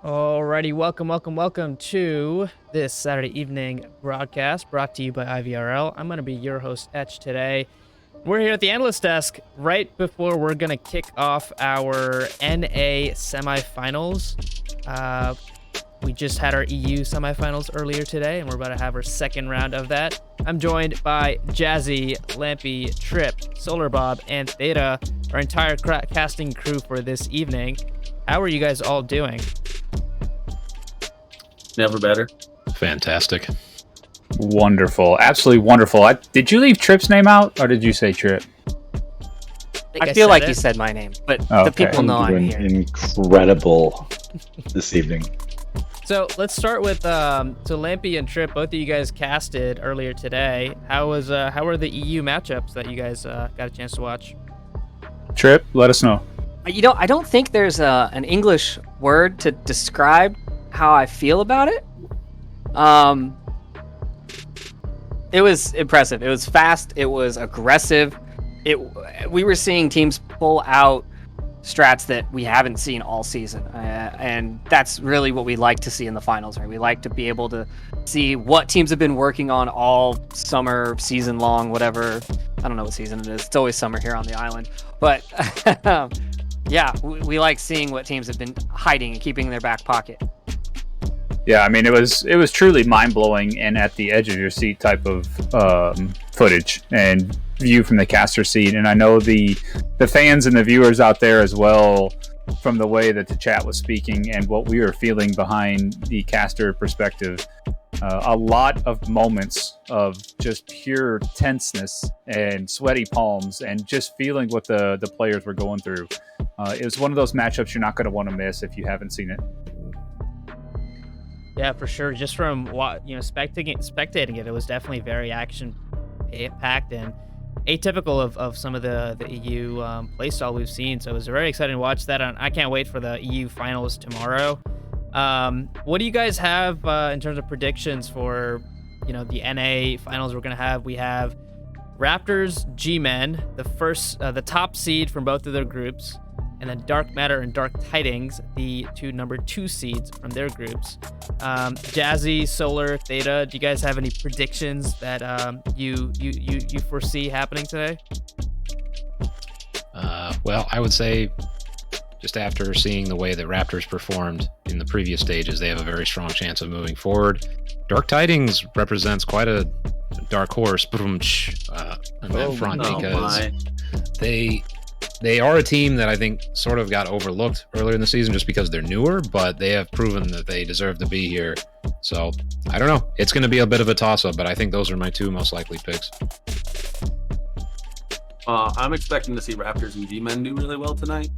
Alrighty, welcome to this Saturday evening broadcast brought to you by IVRL. I'm going to be your host, Etch, today. We're here at the analyst desk right before we're going to kick off our NA semifinals. We just had our EU semifinals earlier today, and we're about to have our second round of that. I'm joined by Jazzy, Lampy, Trip, Solar Bob, and Theta, our entire casting crew for this evening. How are you guys all doing? Never better. Fantastic. Wonderful. Absolutely wonderful. Did you leave Trip's name out, or did you say Trip? I feel like you said my name, but the people know I'm here. Incredible this evening. So let's start with so Lampy and Trip. Both of you guys casted earlier today. How were the EU matchups that you guys got a chance to watch? Trip, let us know. I don't think there's an English word to describe how I feel about it. It was impressive. It was fast. It was aggressive. We were seeing teams pull out strats that we haven't seen all season, and that's really what we like to see in the finals. Right? We like to be able to see what teams have been working on all summer, season long, whatever. I don't know what season it is. It's always summer here on the island, but yeah, we like seeing what teams have been hiding and keeping in their back pocket. Yeah, I mean, it was truly mind-blowing and at the edge of your seat type of footage and view from the caster seat. And I know the fans and the viewers out there as well, from the way that the chat was speaking and what we were feeling behind the caster perspective, a lot of moments of just pure tenseness and sweaty palms and just feeling what the players were going through. It was one of those matchups you're not going to want to miss if you haven't seen it. Yeah, for sure. Just from spectating it, it was definitely very action packed and atypical of some of the EU playstyle we've seen. So it was very exciting to watch that, and I can't wait for the EU finals tomorrow. What do you guys have in terms of predictions for the NA finals we're gonna have? We have Raptors, G-Men, the top seed from both of their groups, and then Dark Matter and Dark Tidings, the number 2 seeds from their groups. Jazzy, Solar, Theta, do you guys have any predictions that you foresee happening today? Well, I would say just after seeing the way the Raptors performed in the previous stages, they have a very strong chance of moving forward. Dark Tidings represents quite a dark horse on that front because they are a team that I think sort of got overlooked earlier in the season just because they're newer, but they have proven that they deserve to be here. So, I don't know. It's going to be a bit of a toss-up, but I think those are my two most likely picks. I'm expecting to see Raptors and G-Men do really well tonight.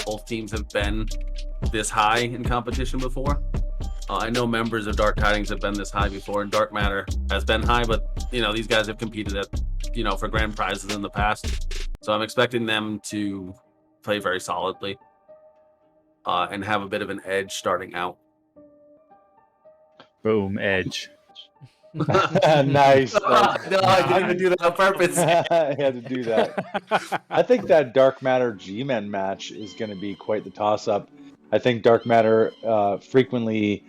Both teams have been this high in competition before. I know members of Dark Tidings have been this high before, and Dark Matter has been high, but these guys have competed at for grand prizes in the past. So I'm expecting them to play very solidly and have a bit of an edge starting out. Boom, edge. Nice. No, I didn't even do that on purpose. I had to do that. I think that Dark Matter G-Men match is going to be quite the toss-up. I think Dark Matter frequently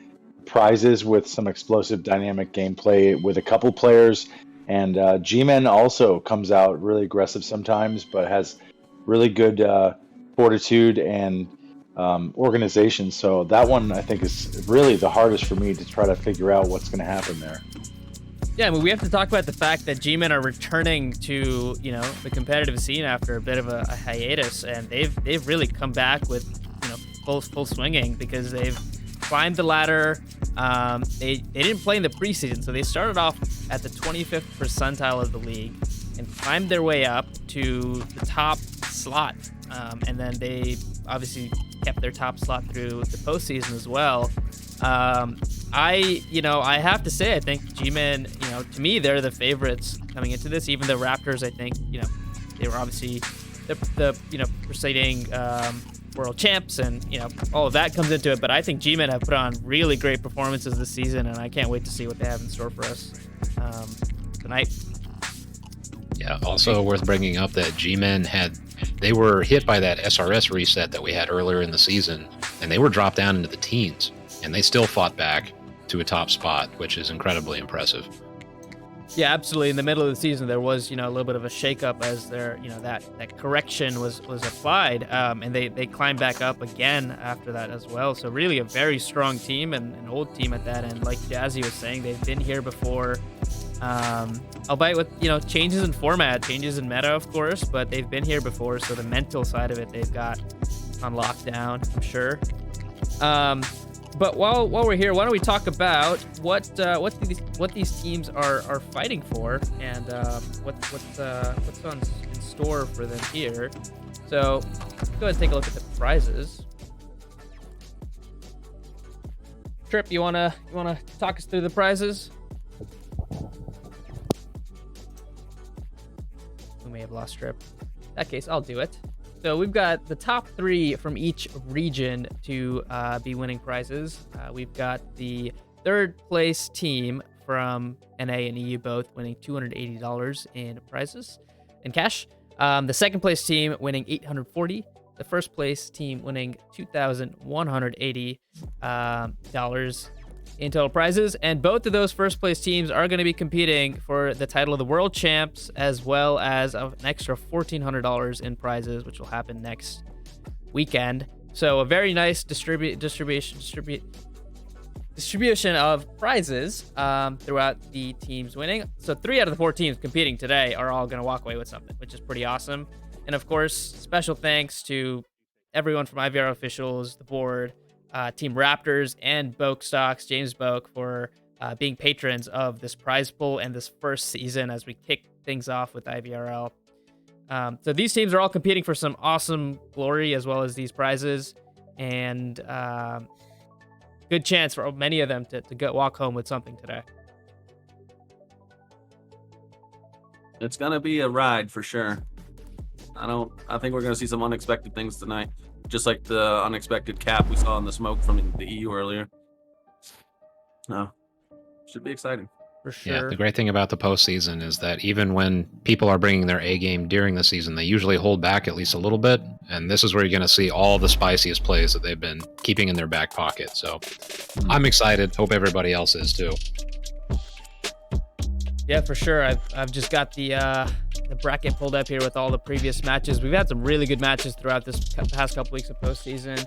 prizes with some explosive dynamic gameplay with a couple players, and G-Men also comes out really aggressive sometimes, but has really good fortitude and organization. So that one I think is really the hardest for me to try to figure out what's going to happen there. Yeah, I mean, we have to talk about the fact that G-Men are returning to the competitive scene after a bit of a hiatus, and they've really come back with full swinging because they've climbed the ladder. They didn't play in the preseason, so they started off at the 25th percentile of the league and climbed their way up to the top slot, and then they obviously kept their top slot through the postseason as well. I have to say, I think G-Men, to me, they're the favorites coming into this. Even the Raptors, I think, they were obviously the preceding world champs, and all of that comes into it. But I think G-Men have put on really great performances this season, and I can't wait to see what they have in store for us tonight. Yeah, also worth bringing up that G-Men they were hit by that SRS reset that we had earlier in the season, and they were dropped down into the teens, and they still fought back to a top spot, which is incredibly impressive. Yeah, absolutely. In the middle of the season, there was, a little bit of a shakeup as their, that correction was applied, and they climbed back up again after that as well. So really a very strong team and an old team at that. And like Jazzy was saying, they've been here before, albeit with, changes in format, changes in meta, of course, but they've been here before. So the mental side of it, they've got on lockdown, I'm sure. But while we're here, why don't we talk about what these teams are fighting for, and what's in store for them here. So let's go ahead and take a look at the prizes. Trip, you wanna talk us through the prizes? We may have lost Trip. In that case, I'll do it. So we've got the top 3 from each region to be winning prizes. We've got the 3rd place team from NA and EU both winning $280 in prizes in cash. The 2nd place team winning $840. The 1st place team winning $2,180 in total prizes, and both of those 1st place teams are going to be competing for the title of the world champs, as well as an extra $1,400 in prizes, which will happen next weekend. So a very nice distribution of prizes throughout the teams winning. So 3 out of the 4 teams competing today are all going to walk away with something, which is pretty awesome. And of course, special thanks to everyone from IVRL officials, the board, Team Raptors, and Boke Stocks, James Boke, for being patrons of this prize pool and this first season as we kick things off with IVRL. So these teams are all competing for some awesome glory as well as these prizes, and good chance for many of them to walk home with something today. It's gonna be a ride for sure. I think we're gonna see some unexpected things tonight. Just like the unexpected cap we saw in the smoke from the EU earlier. No, should be exciting. For sure. Yeah, the great thing about the postseason is that even when people are bringing their A game during the season, they usually hold back at least a little bit. And this is where you're going to see all the spiciest plays that they've been keeping in their back pocket. So I'm excited. Hope everybody else is too. Yeah, for sure. I've just got the bracket pulled up here with all the previous matches. We've had some really good matches throughout this past couple weeks of postseason,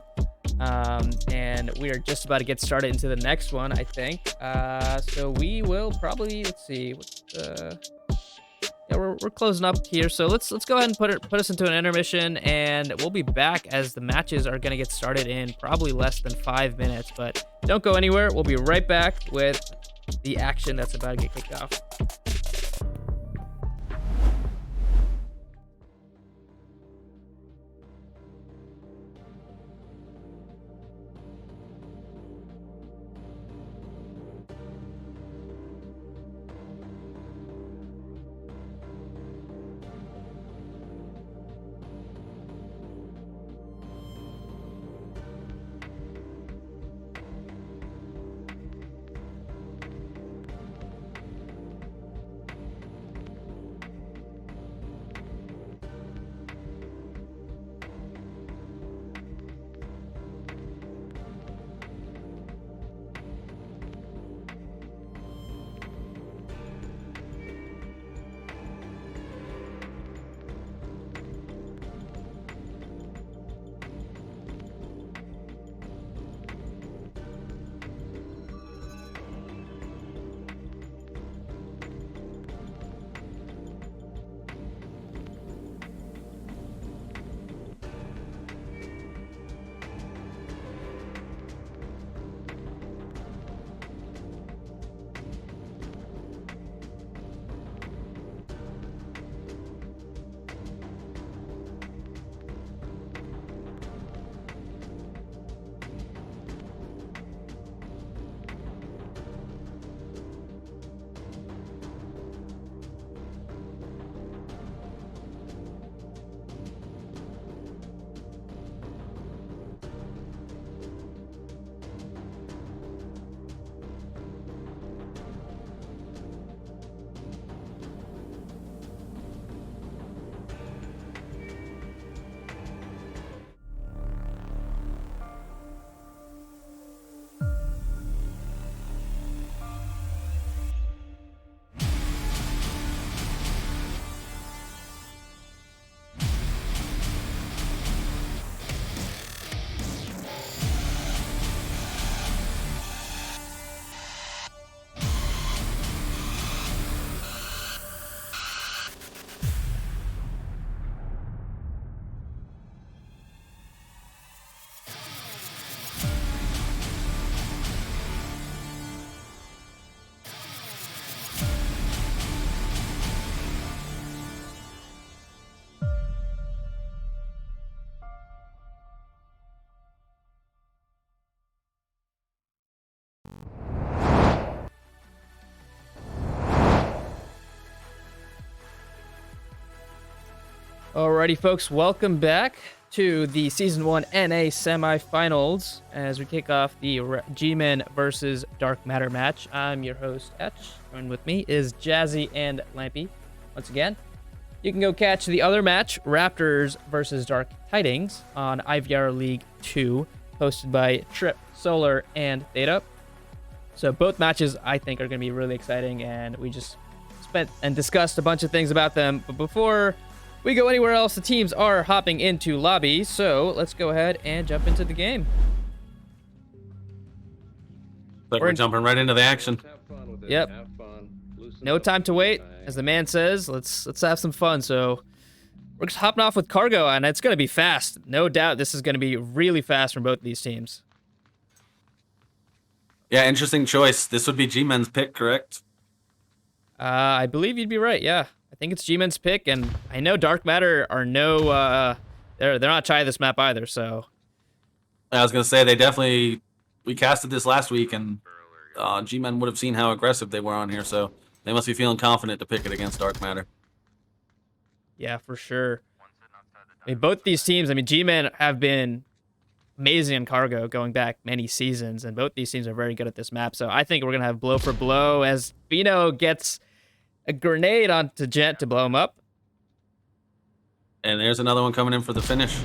and we are just about to get started into the next one, I think. So we will probably, let's see, we're closing up here. So let's go ahead and put us into an intermission, and we'll be back as the matches are going to get started in probably less than 5 minutes. But don't go anywhere. We'll be right back with the action that's about to get kicked off. Alrighty, folks, welcome back to the Season 1 NA semifinals as we kick off the G-Men versus Dark Matter match. I'm your host, Etch. Joined with me is Jazzy and Lampy. Once again, you can go catch the other match, Raptors versus Dark Tidings, on IVRL League 2, hosted by Trip, Solar, and Theta. So both matches, I think, are going to be really exciting, and we just spent and discussed a bunch of things about them. But before we go anywhere else, the teams are hopping into lobby, so let's go ahead and jump into the game. Like we're jumping right into the action. Yep. No time to wait, as the man says. Let's have some fun. So we're just hopping off with cargo, and it's going to be fast. No doubt this is going to be really fast from both of these teams. Yeah, interesting choice. This would be G-Men's pick, correct? I believe you'd be right, yeah. I think it's G-Men's pick, and I know Dark Matter are they're not shy of this map either, so. I was going to say, we casted this last week, and G-Men would have seen how aggressive they were on here, so they must be feeling confident to pick it against Dark Matter. Yeah, for sure. I mean, both these teams, G-Men have been amazing in cargo going back many seasons, and both these teams are very good at this map, so I think we're going to have blow for blow as Fino gets a grenade onto Gent to blow him up. And there's another one coming in for the finish.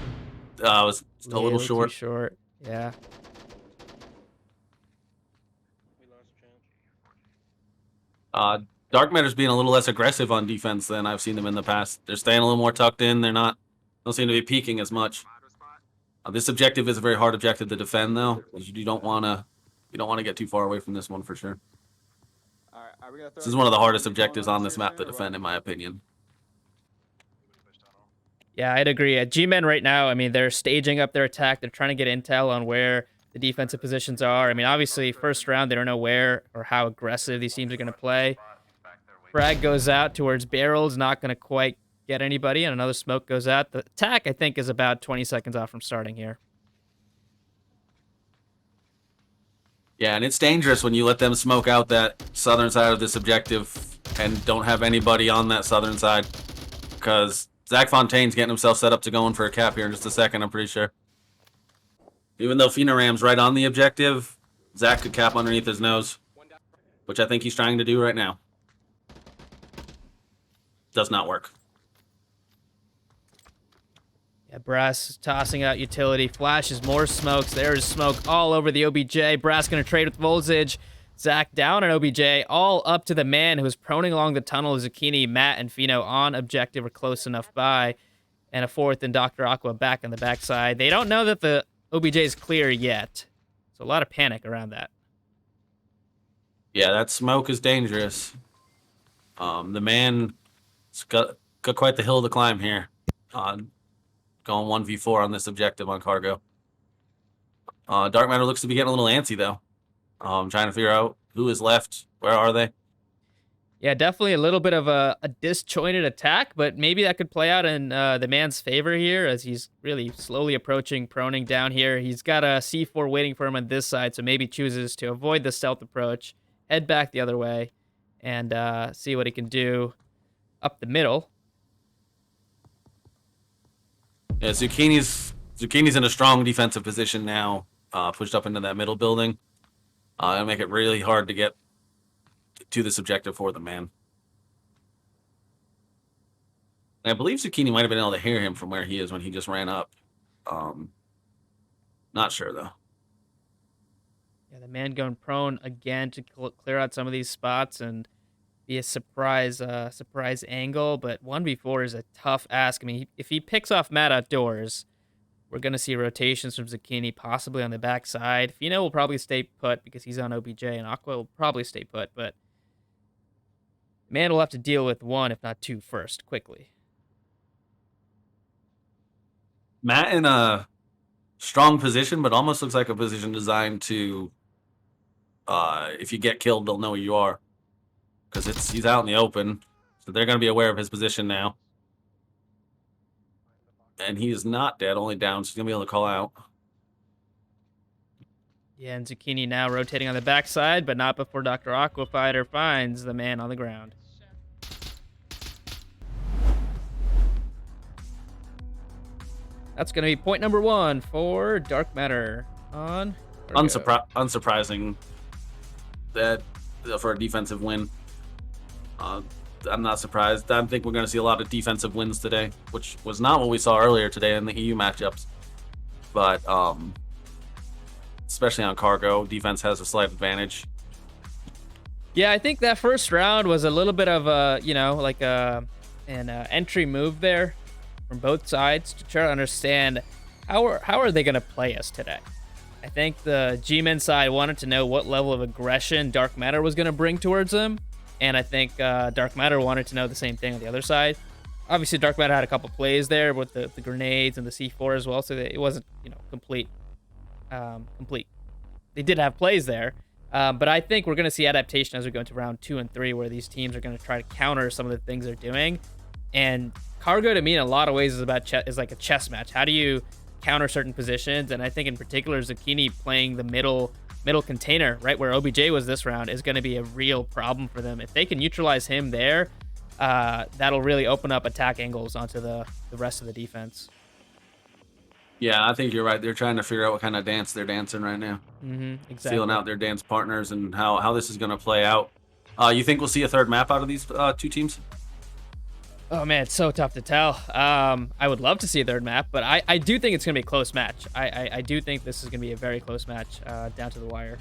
Was a little short. Too short, yeah. Dark Matter's being a little less aggressive on defense than I've seen them in the past. They're staying a little more tucked in. Don't seem to be peeking as much. This objective is a very hard objective to defend, though. You don't want to get too far away from this one for sure. This is one of the hardest objectives on this map to defend, in my opinion. Yeah, I'd agree. G-Men right now, they're staging up their attack. They're trying to get intel on where the defensive positions are. Obviously, first round, they don't know where or how aggressive these teams are going to play. Frag goes out towards barrels, not going to quite get anybody, and another smoke goes out. The attack, I think, is about 20 seconds off from starting here. Yeah, and it's dangerous when you let them smoke out that southern side of this objective and don't have anybody on that southern side, because Zach Fontaine's getting himself set up to go in for a cap here in just a second, I'm pretty sure. Even though Phenoram's right on the objective, Zach could cap underneath his nose, which I think he's trying to do right now. Does not work. Yeah, Brass tossing out utility, flashes more smokes. There's smoke all over the OBJ. Brass gonna trade with Voltage. Zach down on OBJ, all up to the man who was proning along the tunnel. Zucchini, Matt, and Fino on objective are close enough by. And a fourth and Dr. Aqua back on the backside. They don't know that the OBJ is clear yet. So a lot of panic around that. Yeah, that smoke is dangerous. The man's got quite the hill to climb here. Going 1v4 on this objective on cargo. Dark Matter looks to be getting a little antsy, though. Trying to figure out who is left. Where are they? Yeah, definitely a little bit of a disjointed attack, but maybe that could play out in the man's favor here as he's really slowly approaching, proning down here. He's got a C4 waiting for him on this side, so maybe chooses to avoid the stealth approach, head back the other way, and see what he can do up the middle. Yeah, Zucchini's in a strong defensive position now, pushed up into that middle building. It'll make it really hard to get to this objective for the man. And I believe Zucchini might have been able to hear him from where he is when he just ran up. Not sure, though. Yeah, the man going prone again to clear out some of these spots and be a surprise angle, but 1v4 is a tough ask. If he picks off Matt outdoors, we're going to see rotations from Zucchini, possibly on the backside. Fino will probably stay put because he's on OBJ, and Aqua will probably stay put, but man will have to deal with one, if not two, first, quickly. Matt in a strong position, but almost looks like a position designed to, if you get killed, they'll know who you are. Because he's out in the open, so they're going to be aware of his position now. And he is not dead, only down, so he's going to be able to call out. Yeah, and Zucchini now rotating on the backside, but not before Dr. Aquafighter finds the man on the ground. That's going to be point number 1 for Dark Matter on. Unsurprising that for a defensive win. I'm not surprised. I think we're going to see a lot of defensive wins today, which was not what we saw earlier today in the EU matchups. But especially on Cargo, defense has a slight advantage. Yeah, I think that first round was a little bit of a, an entry move there from both sides to try to understand how are they going to play us today. I think the G-Men side wanted to know what level of aggression Dark Matter was going to bring towards them, and I think Dark Matter wanted to know the same thing on the other side. Obviously, Dark Matter had a couple plays there with the grenades and the C4 as well, so it wasn't complete. They did have plays there, but I think we're going to see adaptation as we go into round 2 and 3, where these teams are going to try to counter some of the things they're doing. And Cargo, to me, in a lot of ways, is like a chess match. How do you counter certain positions? And I think in particular, Zucchini playing the middle container, right where OBJ was this round, is going to be a real problem for them. If they can neutralize him there, that'll really open up attack angles onto the rest of the defense. Yeah, I think you're right. They're trying to figure out what kind of dance they're dancing right now. Exactly. Feeling out their dance partners and how this is going to play out. You think we'll see a third map out of these two teams? Oh, man, it's so tough to tell. I would love to see a third map, but I do think it's going to be a close match. I do think this is going to be a very close match down to the wire.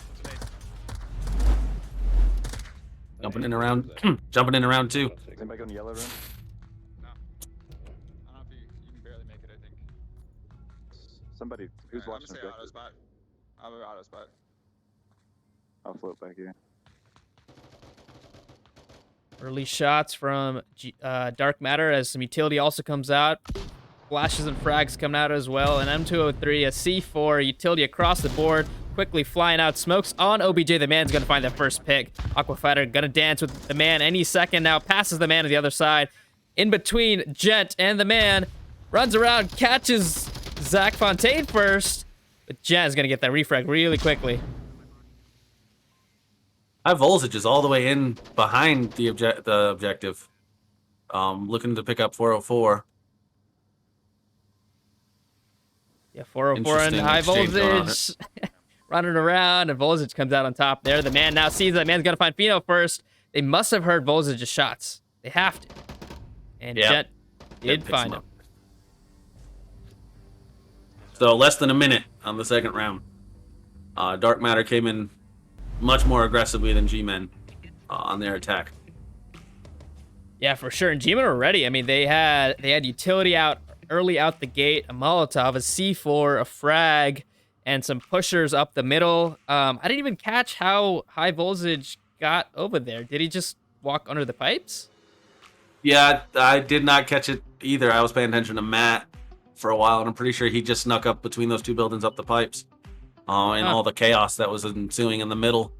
Jumping in around 2. Anybody go in the yellow room? No. I don't know if you can barely make it, I think. Somebody who's I'm watching gonna say auto objective. spot. I'll move auto spot. I'll float back here. Early shots from Dark Matter as some utility also comes out. Flashes and frags coming out as well. An M203, a C4, utility across the board. Quickly flying out. Smokes on OBJ. The man's going to find the first pick. Aquafighter going to dance with the man any second now. Passes the man to the other side. In between Gent and the man. Runs around, catches Zach Fontaine first. But Gent is going to get that refrag really quickly. High Voltage is all the way in behind the objective. Looking to pick up 404. Yeah, 404 and Interesting High exchange going on Voltage running around, and Voltage comes out on top there. The man now sees that man's going to find Fino first. They must have heard Voltage's shots. They have to. And Jet did find him. So less than a minute on the second round. Dark Matter came in much more aggressively than G-Men on their attack. Yeah, for sure. And G-Men were ready. I mean, they had utility out early out the gate, a Molotov, a C4, a frag, and some pushers up the middle. I didn't even catch how High Voltage got over there. Did he just walk under the pipes? Yeah, I did not catch it either. I was paying attention to Matt for a while, and I'm pretty sure he just snuck up between those two buildings up the pipes. And all the chaos that was ensuing in the middle.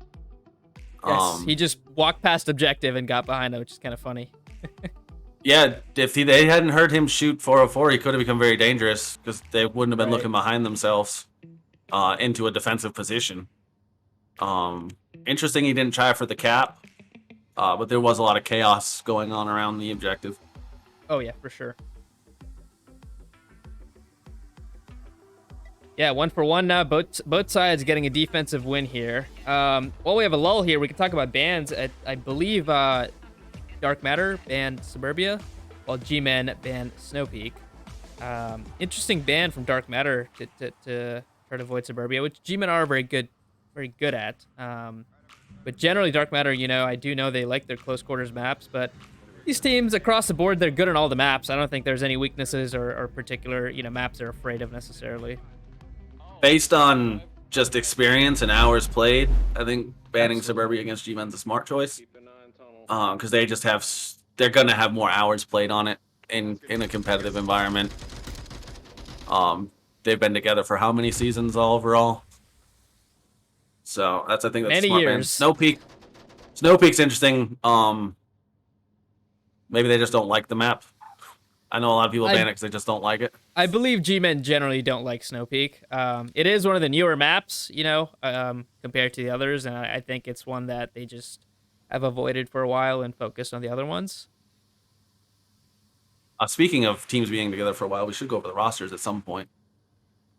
Yes, he just walked past objective and got behind him, which is kind of funny. Yeah, if they hadn't heard him shoot 404, he could have become very dangerous because they wouldn't have been looking behind themselves into a defensive position. Interesting he didn't try for the cap, but there was a lot of chaos going on around the objective. Oh, yeah, for sure. Yeah, 1-for-1 now. Both sides getting a defensive win here. While we have a lull here, we can talk about bans. I believe Dark Matter banned Suburbia, while G-Men banned Snowpeak. Interesting ban from Dark Matter to try to avoid Suburbia, which G-Men are very good at. But generally, Dark Matter, I do know they like their close quarters maps, but these teams across the board, they're good on all the maps. I don't think there's any weaknesses or particular maps they're afraid of necessarily. Based on just experience and hours played, I think banning Suburbia against G-Men's a smart choice. Because they're gonna have more hours played on it in a competitive environment. They've been together for how many seasons all overall? So I think that's many a smart years. ban. Snowpeak's interesting. Maybe they just don't like the map. I know a lot of people ban it because they just don't like it. I believe G-Men generally don't like Snowpeak. It is one of the newer maps, compared to the others, and I think it's one that they just have avoided for a while and focused on the other ones. Speaking of teams being together for a while, we should go over the rosters at some point.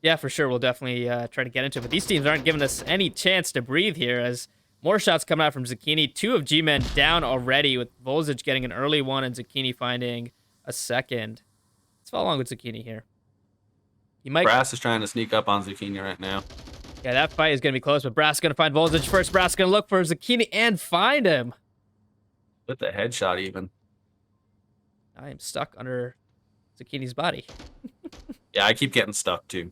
Yeah, for sure. We'll definitely try to get into it. But these teams aren't giving us any chance to breathe here as more shots coming out from Zucchini. 2 of G-Men down already, with Volzic getting an early one and Zucchini finding a second. Let's follow along with Zucchini here. He might... Brass is trying to sneak up on Zucchini right now. Yeah, that fight is going to be close, but Brass is going to find Volzic first. Brass is going to look for Zucchini and find him. With the headshot even. I am stuck under Zucchini's body. Yeah, I keep getting stuck too.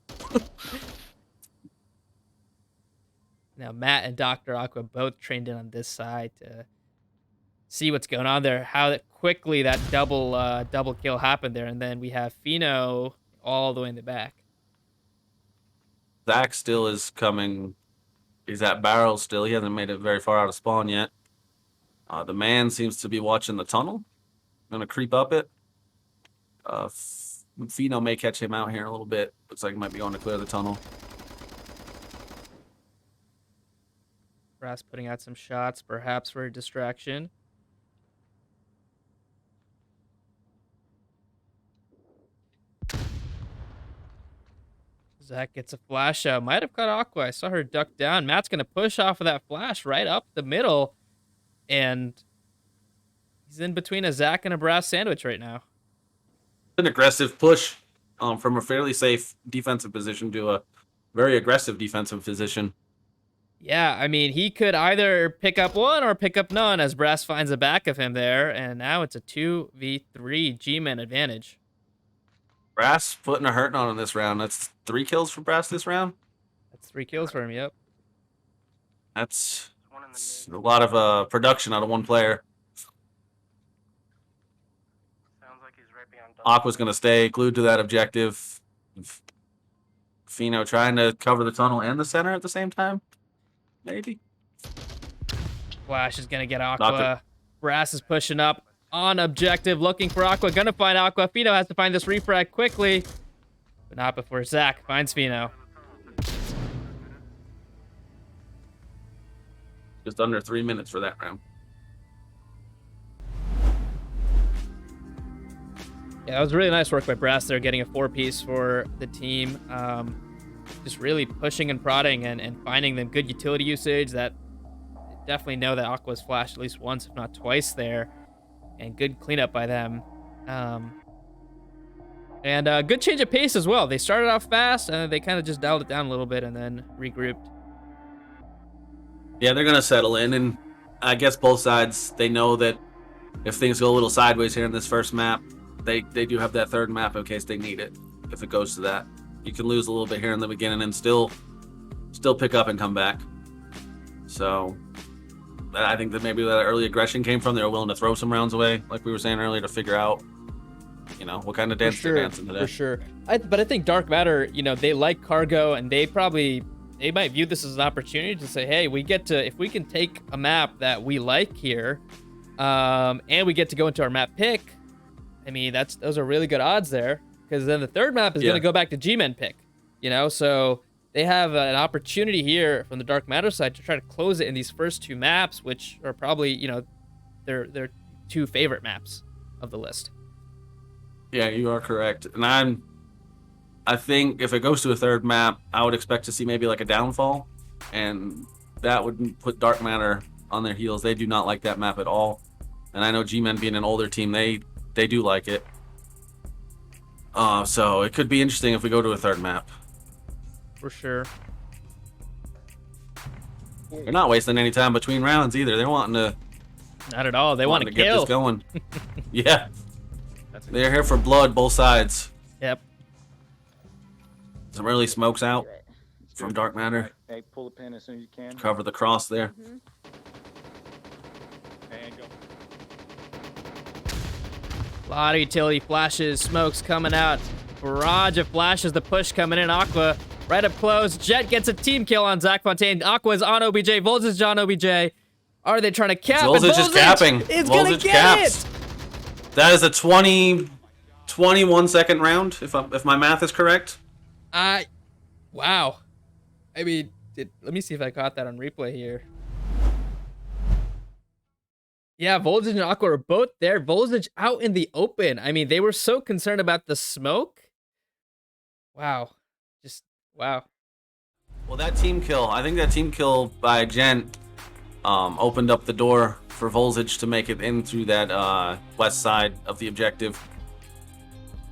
Now, Matt and Dr. Aqua both trained in on this side to see what's going on there, how quickly that double kill happened there. And then we have Fino all the way in the back. Zach still is coming. He's at barrel still. He hasn't made it very far out of spawn yet. The man seems to be watching the tunnel. Gonna creep up it. Fino may catch him out here in a little bit. Looks like he might be going to clear the tunnel. Brass putting out some shots, perhaps for a distraction. Zach gets a flash out. Might have caught Aqua. I saw her duck down. Matt's going to push off of that flash right up the middle. And he's in between a Zach and a Brass sandwich right now. An aggressive push from a fairly safe defensive position to a very aggressive defensive position. Yeah, I mean, he could either pick up one or pick up none as Brass finds the back of him there. And now it's a 2v3 G-Men advantage. Brass putting a hurting on him this round. That's 3 kills for Brass this round. That's 3 kills for him, yep. That's a lot of production out of one player. Aqua's going to stay glued to that objective. Fino trying to cover the tunnel and the center at the same time. Maybe. Flash is going to get Aqua. Brass is pushing up on objective, looking for Aqua. Going to find Aqua. Fino has to find this refrag quickly. But not before Zach finds Fino. Just under 3 minutes for that round. Yeah, that was really nice work by Brass there, getting a 4-piece for the team. Just really pushing and prodding and finding them good utility usage. That definitely know that Aqua's flashed at least once, if not twice there. And good cleanup by them. And good change of pace as well. They started off fast, and they kind of just dialed it down a little bit and then regrouped. Yeah, they're going to settle in, and I guess both sides, they know that if things go a little sideways here in this first map, they do have that third map in case they need it, if it goes to that. You can lose a little bit here in the beginning and still pick up and come back. So I think that maybe that early aggression came from. They were willing to throw some rounds away, like we were saying earlier, to figure out, what kind of dance they're dancing today. For sure. But I think Dark Matter, they like cargo, and they might view this as an opportunity to say, hey, if we can take a map that we like here, and we get to go into our map pick, I mean, those are really good odds there, because then the third map is going to go back to G-Men pick, so they have an opportunity here from the Dark Matter side to try to close it in these first 2 maps, which are probably, their 2 favorite maps of the list. Yeah, you are correct. And I think if it goes to a third map, I would expect to see maybe like a downfall, and that would put Dark Matter on their heels. They do not like that map at all. And I know G-Men being an older team, they do like it. So it could be interesting if we go to a third map. For sure. They're not wasting any time between rounds either. They're wanting to... Not at all. They want to get kill. this going. Yeah. They're here for blood, both sides. Yep. Some early smokes out from Dark Matter. Hey, pull the pin as soon as you can. Cover the cross there. And go. A lot of utility flashes, smokes coming out. Barrage of flashes, the push coming in. Aqua right up close. Jet gets a team kill on Zach Fontaine. Aqua's on OBJ. Volzic is on OBJ. Are they trying to cap? Volzic is capping. It's going to get caps. it. That is a 21 second round, if my math is correct. Wow. I mean, let me see if I caught that on replay here. Yeah, Voltage and Aqua are both there. Voltage out in the open. I mean, they were so concerned about the smoke. Wow. Just, wow. Well, that team kill, I think that team kill by Gent opened up the door for Voltage to make it in through that west side of the objective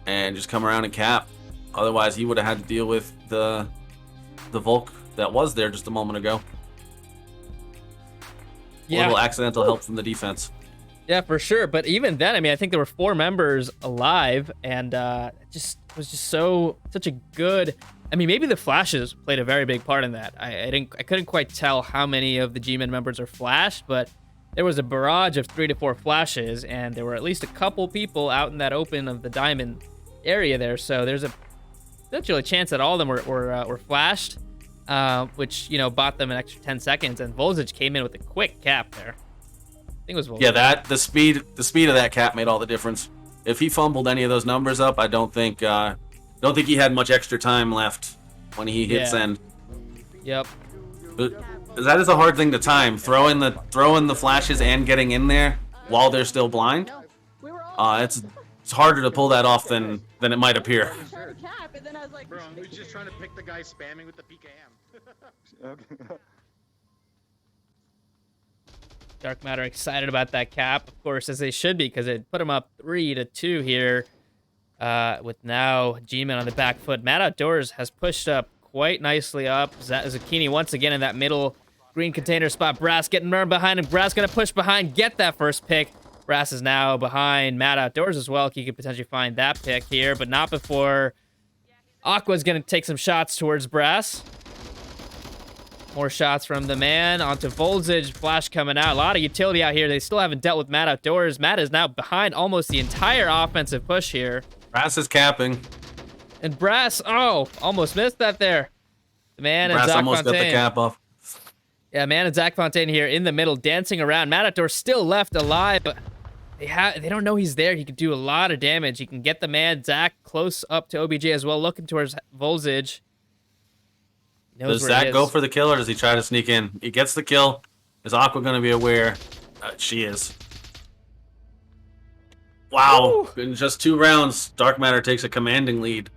and just come around and cap. Otherwise, he would have had to deal with the Volk that was there just a moment ago. A little accidental help from the defense. Yeah, for sure. But even then, I mean, I think there were 4 members alive, and it was just such a good. I mean, maybe the flashes played a very big part in that. I couldn't quite tell how many of the G-Men members are flashed, but there was a barrage of 3 to 4 flashes, and there were at least a couple people out in that open of the diamond area there. So there's a potentially chance that all of them were flashed, which bought them an extra 10 seconds. And Voltage came in with a quick cap there. I think it was Voltage. Yeah, the speed of that cap made all the difference. If he fumbled any of those numbers up, I don't think he had much extra time left when he hit send. Yep. But that is a hard thing to time. Throwing the flashes and getting in there while they're still blind. It's harder to pull that off than it might appear. Bro, I was just trying to pick the guy spamming with the PKM. Dark Matter excited about that cap, of course, as they should be, because it put them up 3-2 here. With now G-Man on the back foot. Mad Outdoors has pushed up quite nicely up. Zucchini once again in that middle green container spot. Brass getting burned behind him. Brass gonna push behind, get that first pick. Brass is now behind Mad Outdoors as well. He could potentially find that pick here, but not before Aqua's gonna take some shots towards Brass. More shots from the man onto Voltage. Flash coming out. A lot of utility out here. They still haven't dealt with Mad Outdoors. Matt is now behind almost the entire offensive push here. Brass is capping. And Brass, almost missed that there. The man and Brass Zach almost Fontaine. got the cap off. Yeah, man and Zach Fontaine here in the middle, dancing around. Mad Outdoors still left alive, but they don't know he's there. He could do a lot of damage. He can get the man, Zach, close up to OBJ as well, looking towards Voltage. Does Zach go for the kill, or does he try to sneak in? He gets the kill. Is Aqua going to be aware? She is. Wow. Woo! In just 2 rounds, Dark Matter takes a commanding lead.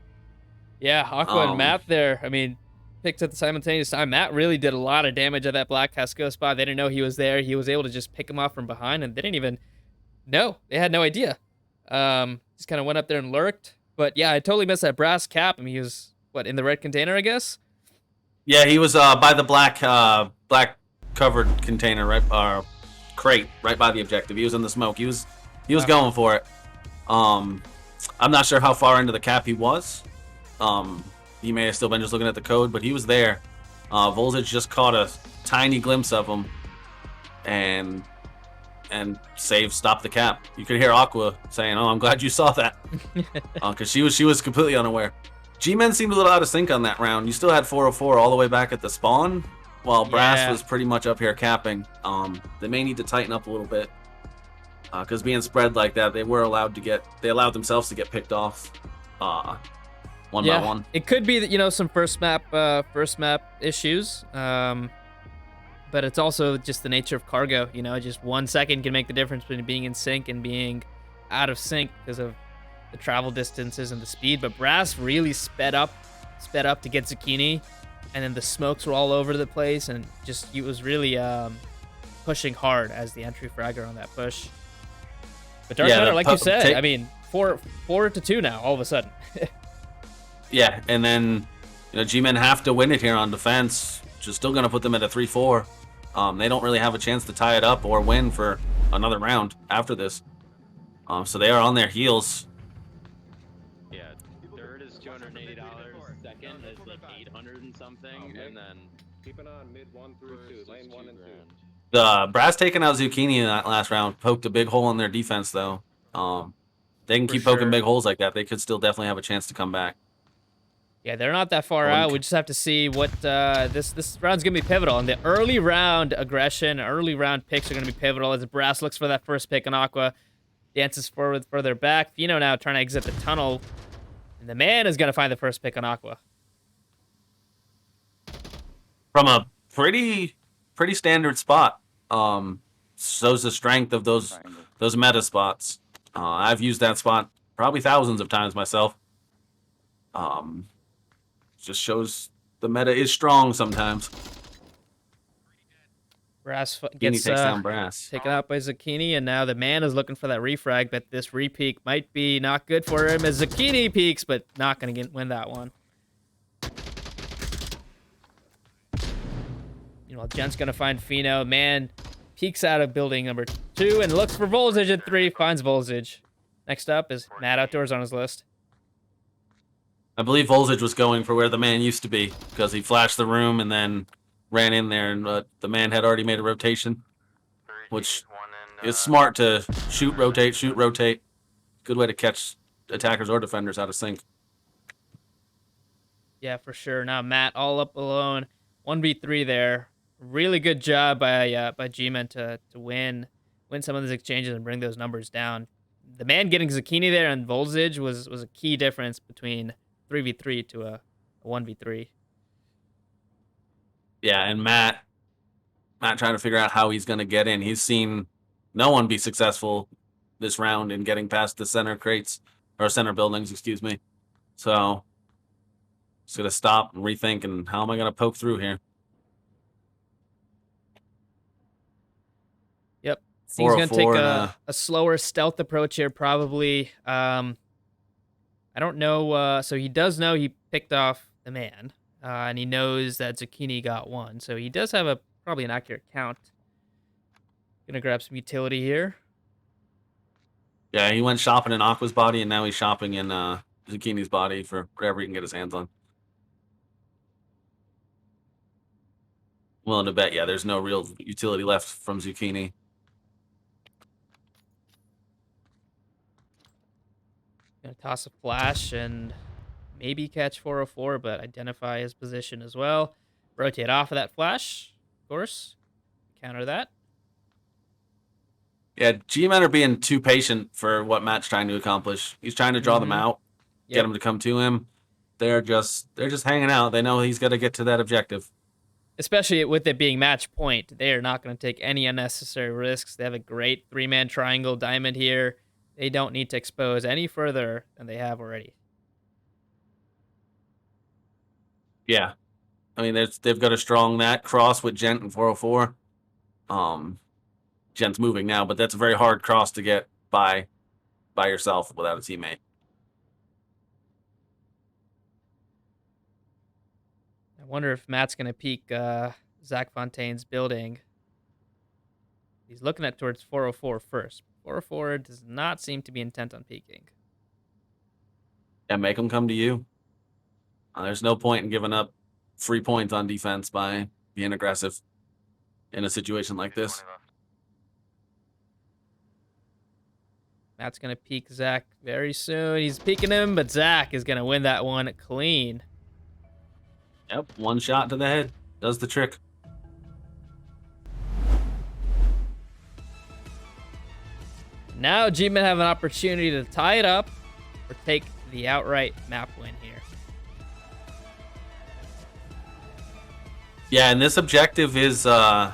Yeah, Aqua and Matt there. I mean, picked at the simultaneous time. Matt really did a lot of damage at that Black Casco spot. They didn't know he was there. He was able to just pick him off from behind, and they didn't even know. They had no idea. Just kind of went up there and lurked. But yeah, I totally missed that Brass cap. I mean, he was, in the red container, I guess? Yeah, he was by the black covered container, crate, right by the objective. He was in the smoke. He was going for it. I'm not sure how far into the cap he was. He may have still been just looking at the code, but he was there. Voltage just caught a tiny glimpse of him and stopped the cap. You could hear Aqua saying, "Oh, I'm glad you saw that," because she was completely unaware. G-Men seemed a little out of sync on that round. You still had 404 all the way back at the spawn, while Brass was pretty much up here capping. They may need to tighten up a little bit, because being spread like that, they allowed themselves to get picked off one by one. It could be that some first map issues, but it's also just the nature of cargo. Just 1 second can make the difference between being in sync and being out of sync because of the travel distances and the speed. But Brass really sped up to get Zucchini, and then the smokes were all over the place, and he was really pushing hard as the entry fragger on that push. But Dark Matter, like you said, I mean, 4-2 now all of a sudden. Yeah, and then G-Men have to win it here on defense, which is still going to put them at a 3-4. They don't really have a chance to tie it up or win for another round after this. So they are on their heels. Yeah, third is $280, second is like 800 and something, and then keep it on mid 1 through 2, lane 1 and 2. The Brass taking out Zucchini in that last round poked a big hole in their defense, though. They can keep poking big holes like that. They could still definitely have a chance to come back. Yeah, they're not that far out. We just have to see what this round's going to be pivotal. And the early round aggression, early round picks are going to be pivotal as Brass looks for that first pick on Aqua. Dances forward further back. Fino now trying to exit the tunnel. And the man is going to find the first pick on Aqua. From a pretty standard spot. shows the strength of those meta spots. I've used that spot probably thousands of times myself. Just shows the meta is strong sometimes. Brass Zucchini gets takes down Brass. taken out by Zucchini, and now the man is looking for that refrag, but this repeak might be not good for him as Zucchini peaks, but not going to win that one. Meanwhile, Gent's going to find Fino. Man peeks out of building number 2 and looks for Voltage at 3, finds Voltage. Next up is Mad Outdoors on his list. I believe Voltage was going for where the man used to be because he flashed the room and then ran in there, and the man had already made a rotation, which is smart to shoot, rotate. Good way to catch attackers or defenders out of sync. Yeah, for sure. Now Matt all up alone. 1v3 there. Really good job by G-Men to win some of these exchanges and bring those numbers down. The man getting Zucchini there and Voltage was a key difference between 3v3 to a 1v3. Yeah, and Matt trying to figure out how he's going to get in. He's seen no one be successful this round in getting past the center crates, or center buildings, excuse me. So, just going to stop and rethink, and how am I going to poke through here? Yep. He's going to take 404 a slower stealth approach here, probably. I don't know. So he does know he picked off the man. And he knows that Zucchini got 1. So he does have probably an accurate count. Gonna grab some utility here. Yeah, he went shopping in Aqua's body, and now he's shopping in Zucchini's body for whatever he can get his hands on. Willing to bet, yeah, there's no real utility left from Zucchini. Gonna toss a flash and maybe catch 404, but identify his position as well. Rotate off of that flash, of course. Counter that. Yeah, G-Men are being too patient for what Matt's trying to accomplish. He's trying to draw them out, get them to come to him. They're just hanging out. They know he's got to get to that objective. Especially with it being match point, they are not going to take any unnecessary risks. They have a great 3-man triangle diamond here. They don't need to expose any further than they have already. Yeah. I mean, they've got a strong Nat cross with Gent and 404. Gent's moving now, but that's a very hard cross to get by yourself without a teammate. I wonder if Matt's going to peek Zach Fontaine's building. He's looking at towards 404 first. 404 does not seem to be intent on peeking. Yeah, make them come to you. There's no point in giving up free points on defense by being aggressive in a situation like this. Matt's going to peek Zach very soon. He's peeking him, but Zach is going to win that one clean. Yep, one shot to the head does the trick. Now G-Men have an opportunity to tie it up or take the outright map win here. Yeah, and this objective is an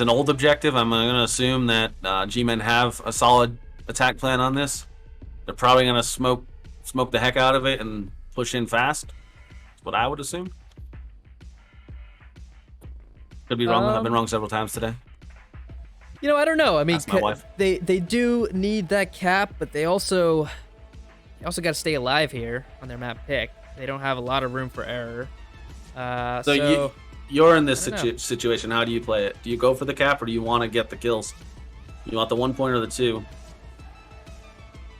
old objective. I'm going to assume that G-Men have a solid attack plan on this. They're probably going to smoke the heck out of it and push in fast. That's what I would assume. Could be wrong. I've been wrong several times today. You know, I don't know. I mean, Ask my wife. they do need that cap, but they also got to stay alive here on their map pick. They don't have a lot of room for error. So you're in this situation. How do you play it? Do you go for the cap, or do you want to get the kills? You want the 1 point or the 2?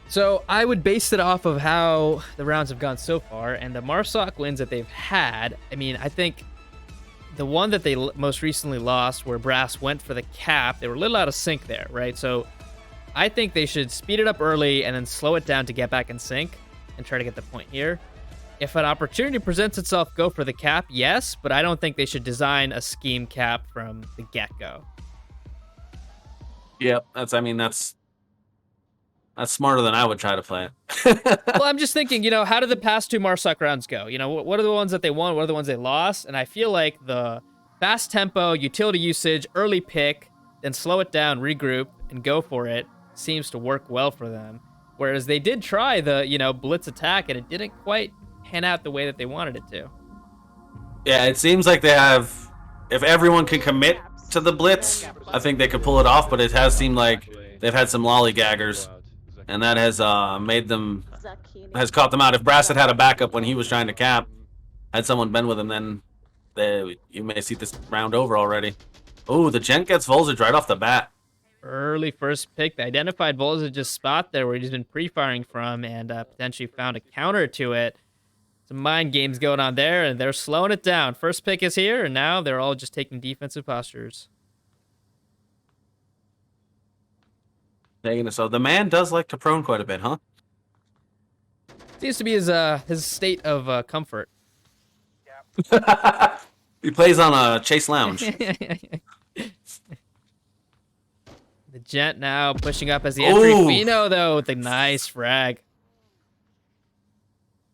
So I would base it off of how the rounds have gone so far, and the Marsoc wins that they've had. I mean, I think the one that they most recently lost, where Brass went for the cap, they were a little out of sync there, right? So I think they should speed it up early and then slow it down to get back in sync and try to get the point here. If an opportunity presents itself, go for the cap, yes, but I don't think they should design a scheme cap from the get-go. Yep, that's smarter than I would try to play it. Well, I'm just thinking, how did the past 2 Marsoc rounds go? What are the ones that they won? What are the ones they lost? And I feel like the fast tempo, utility usage, early pick, then slow it down, regroup, and go for it seems to work well for them. Whereas they did try the, blitz attack, and it didn't quite pan out the way that they wanted it to. Yeah, it seems like they have, if everyone can commit to the blitz, I think they could pull it off, but it has seemed like they've had some lollygaggers, and that has has caught them out. If Brass had a backup when he was trying to cap, had someone been with him, then you may see this round over already. Oh, the Gent gets Volzage right off the bat. Early first pick. They identified Volzage's spot there where he's been pre-firing from, and potentially found a counter to it. Some mind games going on there, and they're slowing it down. First pick is here, and now they're all just taking defensive postures. So the man does like to prone quite a bit, huh? Seems to be his state of comfort. He plays on a Chase Lounge. The Gent now pushing up as the entry. Fino, though, with a nice frag.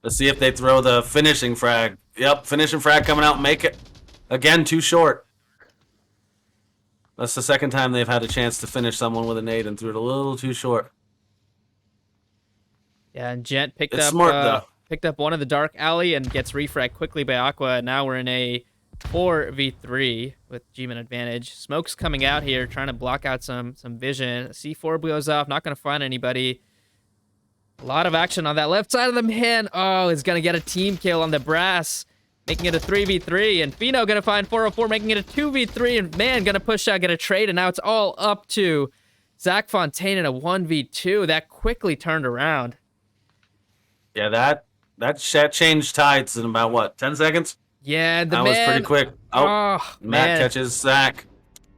Let's see if they throw the finishing frag. Yep, finishing frag coming out. Make it. Again, too short. That's the second time they've had a chance to finish someone with a nade and threw it a little too short. Yeah, and Gent picked It's up smart, though. Picked up one of the dark alley and gets refragged quickly by Aqua. Now we're in a 4v3 with G-Man advantage. Smoke's coming out here, trying to block out some vision. C4 blows off, not going to find anybody. A lot of action on that left side of the man. Oh, he's going to get a team kill on the Brass, making it a 3v3. And Fino going to find 404, making it a 2v3. And man, going to push out, get a trade. And now it's all up to Zach Fontaine in a 1v2. That quickly turned around. Yeah, that changed tides in about, what, 10 seconds? Yeah, that was pretty quick. Oh, Matt man. catches Zach.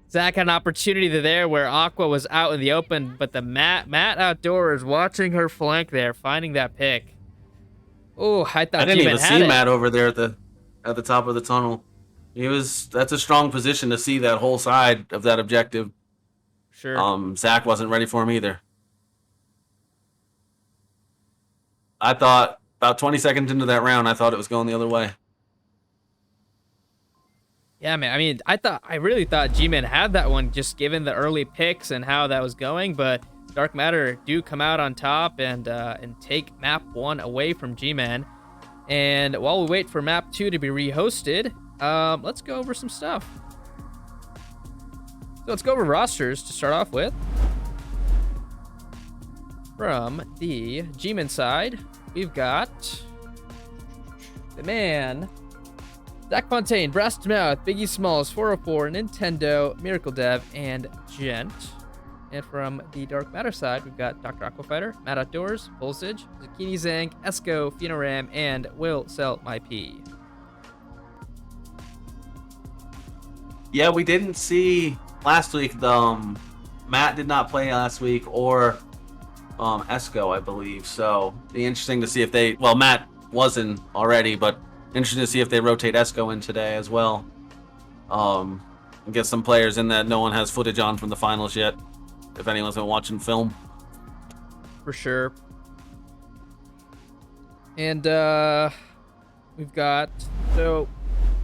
Zach had an opportunity there where Aqua was out in the open, but the Matt outdoors watching her flank there, finding that pick. Oh, I thought I didn't even see it. Matt over there at the top of the tunnel. That's a strong position to see that whole side of that objective. Sure. Zach wasn't ready for him either. I thought about 20 seconds into that round, I thought it was going the other way. Yeah, man. I mean, I really thought G-Man had that one, just given the early picks and how that was going. But Dark Matter do come out on top and take map 1 away from G-Man. And while we wait for map 2 to be rehosted, let's go over some stuff. So let's go over rosters to start off with. From the G-Man side, we've got the man, Zach Fontaine, Brass Mouth, Biggie Smalls, 404, Nintendo, Miracle Dev, and Gent. And from the Dark Matter side, we've got Dr. Aquafighter, Matt Outdoors, Volzage, Zucchini Zank, Esco, Phenoram, and Will Sell My P. Yeah, we didn't see last week. Matt did not play last week, or Esco, I believe. So be interesting to see if Matt wasn't already, but interesting to see if they rotate Esco in today as well. And get some players in that no one has footage on from the finals yet, if anyone's been watching film. For sure. And we've got, so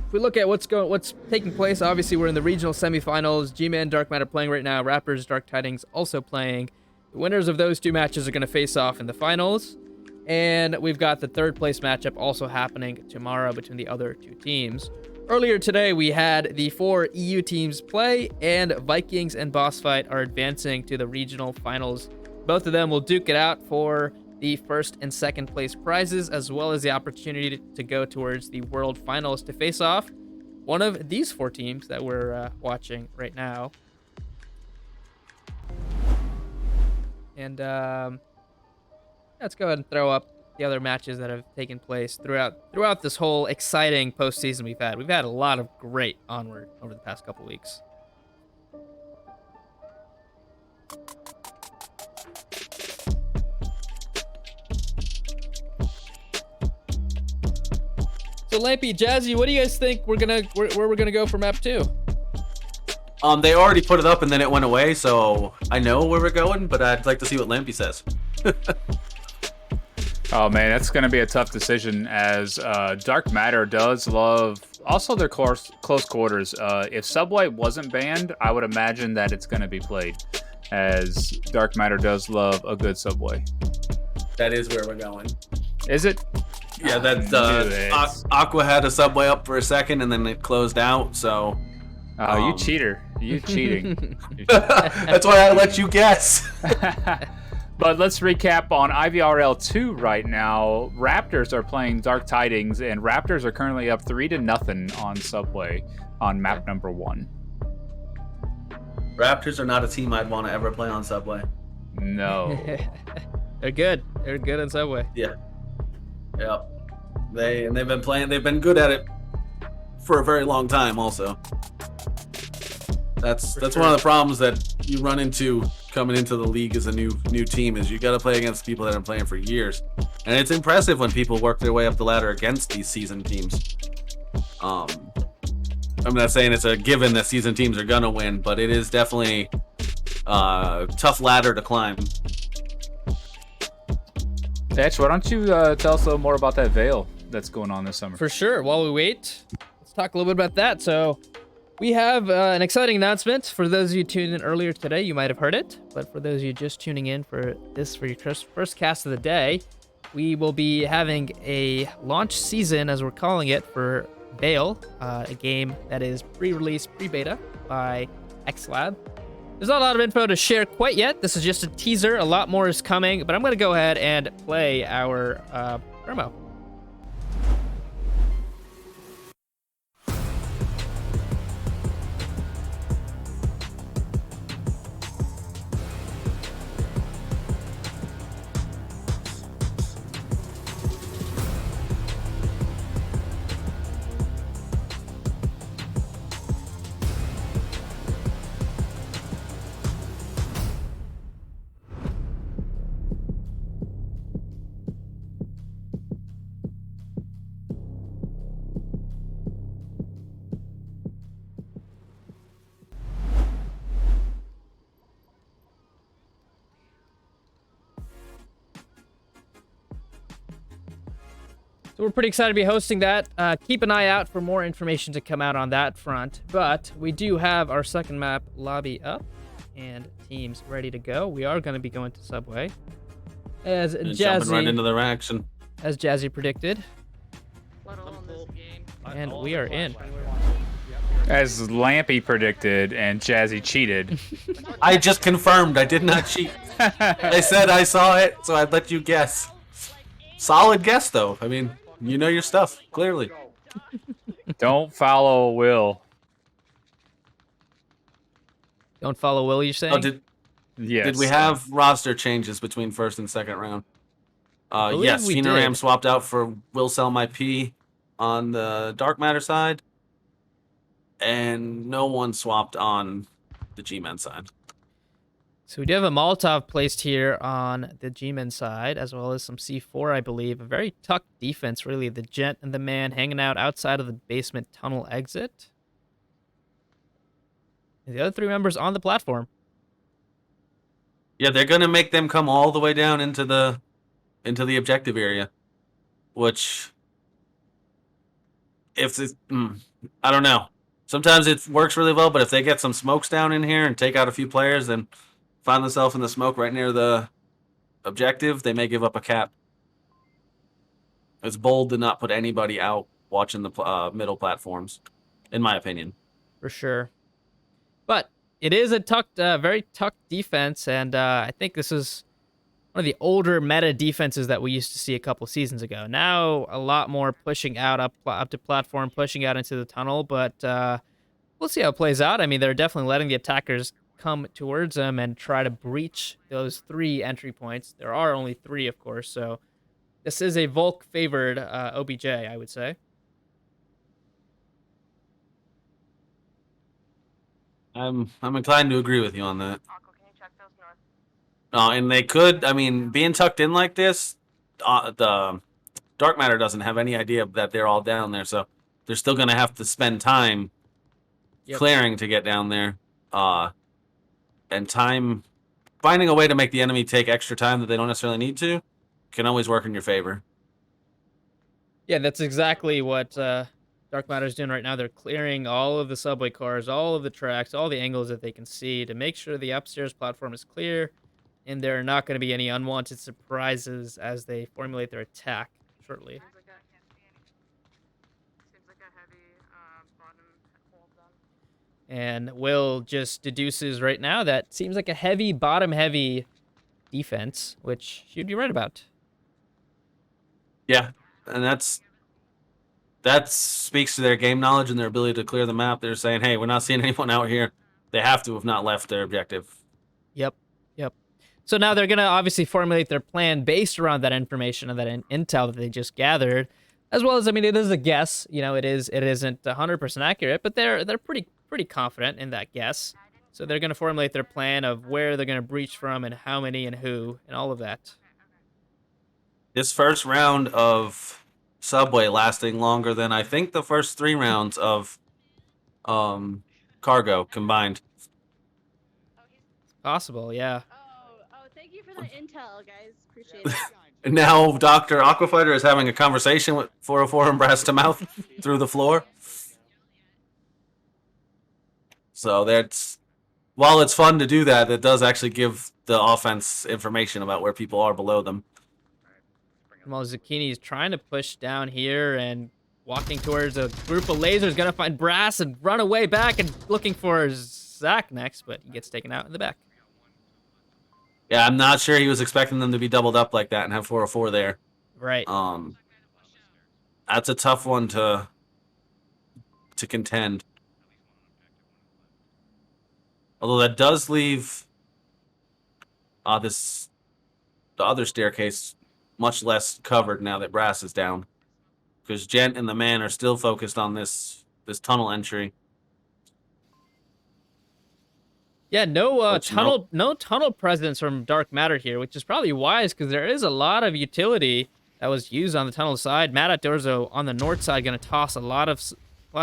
if we look at what's taking place, obviously we're in the regional semifinals. G-Man, Dark Matter playing right now. Raptors, Dark Tidings also playing. The winners of those two matches are going to face off in the finals. And we've got the third place matchup also happening tomorrow between the other two teams. Earlier today, we had the 4 EU teams play, and Vikings and Boss Fight are advancing to the regional finals. Both of them will duke it out for the first and second place prizes, as well as the opportunity to go towards the world finals to face off one of these 4 teams that we're watching right now. And let's go ahead and throw up the other matches that have taken place throughout this whole exciting postseason we've had. We've had a lot of great Onward over the past couple weeks. So Lampy, Jazzy, what do you guys think where we're gonna go for map 2? They already put it up and then it went away, so I know where we're going, but I'd like to see what Lampy says. Oh man, that's going to be a tough decision, as Dark Matter does love Also, they're close quarters. If Subway wasn't banned, I would imagine that it's going to be played, as Dark Matter does love a good Subway. That is where we're going. Is it? Yeah, that's Aqua had a Subway up for a second and then it closed out. So, you cheater! You cheating. that's why I let you guess. But let's recap on IVRL 2 right now. Raptors are playing Dark Tidings, and Raptors are currently up 3-0 on Subway on map number 1. Raptors are not a team I'd want to ever play on Subway. No. They're good. They're good on Subway. Yeah. They've been playing. They've been good at it for a very long time. Also, that's one of the problems that you run into coming into the league as a new team is you got to play against people that have been playing for years, and it's impressive when people work their way up the ladder against these seasoned teams. I'm not saying it's a given that seasoned teams are gonna win, but it is definitely a tough ladder to climb. Etch, why don't you tell us a little more about that Veil that's going on this summer? For sure. While we wait, let's talk a little bit about that. So we have an exciting announcement. For those of you tuned in earlier today, you might have heard it. But for those of you just tuning in for your first cast of the day, we will be having a launch season, as we're calling it, for Veil, a game that is pre-release, pre-beta by XLab. There's not a lot of info to share quite yet. This is just a teaser. A lot more is coming, but I'm going to go ahead and play our promo. So we're pretty excited to be hosting that. Keep an eye out for more information to come out on that front. But we do have our second map lobby up and teams ready to go. We are going to be going to Subway. As Jumping right into the action. As Jazzy predicted. And we are in. As Lampy predicted and Jazzy cheated. I just confirmed I did not cheat. I said I saw it, so I'd let you guess. Solid guess, though. I mean, you know your stuff, clearly. Don't follow Will. Don't follow Will, you're saying? Oh, yes. Did we have roster changes between first and second round? Yes, we Phenaram did. swapped out for Will Sell My P on the Dark Matter side. And no one swapped on the G-Men side. So we do have a Molotov placed here on the G-Men side, as well as some C4, I believe. A very tucked defense, really. The Gent and the Man hanging out outside of the basement tunnel exit. And the other three members on the platform. Yeah, they're gonna make them come all the way down into the objective area, which, if it's, I don't know. Sometimes it works really well, but if they get some smokes down in here and take out a few players, then find themselves in the smoke right near the objective, they may give up a cap. It's bold to not put anybody out watching the middle platforms, in my opinion. For sure. But it is a tucked, very tucked defense, and I think this is one of the older meta defenses that we used to see a couple seasons ago. Now, a lot more pushing out up to platform, pushing out into the tunnel, but we'll see how it plays out. I mean, they're definitely letting the attackers come towards them and try to breach those 3 entry points. There are only 3, of course, so this is a Volk-favored OBJ, I would say. I'm inclined to agree with you on that. And they could, I mean, being tucked in like this, the Dark Matter doesn't have any idea that they're all down there, so they're still going to have to spend time clearing to get down there. And time, finding a way to make the enemy take extra time that they don't necessarily need to, can always work in your favor. Yeah, that's exactly what Dark Matter's doing right now, they're clearing all of the subway cars, all of the tracks, all the angles that they can see to make sure the upstairs platform is clear, and there are not going to be any unwanted surprises as they formulate their attack shortly. And Will just deduces right now that seems like a heavy, bottom-heavy defense, which you'd be right about. Yeah, and that speaks to their game knowledge and their ability to clear the map. They're saying, hey, we're not seeing anyone out here. They have to have not left their objective. Yep. So now they're going to obviously formulate their plan based around that information and that intel that they just gathered, as well as, I mean, it is a guess. You know, it isn't 100% accurate, but they're pretty confident in that guess. So they're going to formulate their plan of where they're going to breach from and how many and who and all of that. This first round of Subway lasting longer than I think the first 3 rounds of Cargo combined. Possible, yeah. Oh, thank you for the intel, guys. Appreciate it. And now Dr. Aquafighter is having a conversation with 404 and brass to mouth through the floor. So that's, while it's fun to do that, it does actually give the offense information about where people are below them. Well, Zucchini is trying to push down here and walking towards a group of lasers, gonna find Brass and run away back and looking for Zach next, but he gets taken out in the back. Yeah, I'm not sure he was expecting them to be doubled up like that and have 404 there. Right. That's a tough one to contend. Although that does leave the other staircase much less covered now that Brass is down, because Gent and the man are still focused on this tunnel entry. Yeah, no tunnel presence from Dark Matter here, which is probably wise because there is a lot of utility that was used on the tunnel side. Matt Dorzo on the north side going to toss a lot of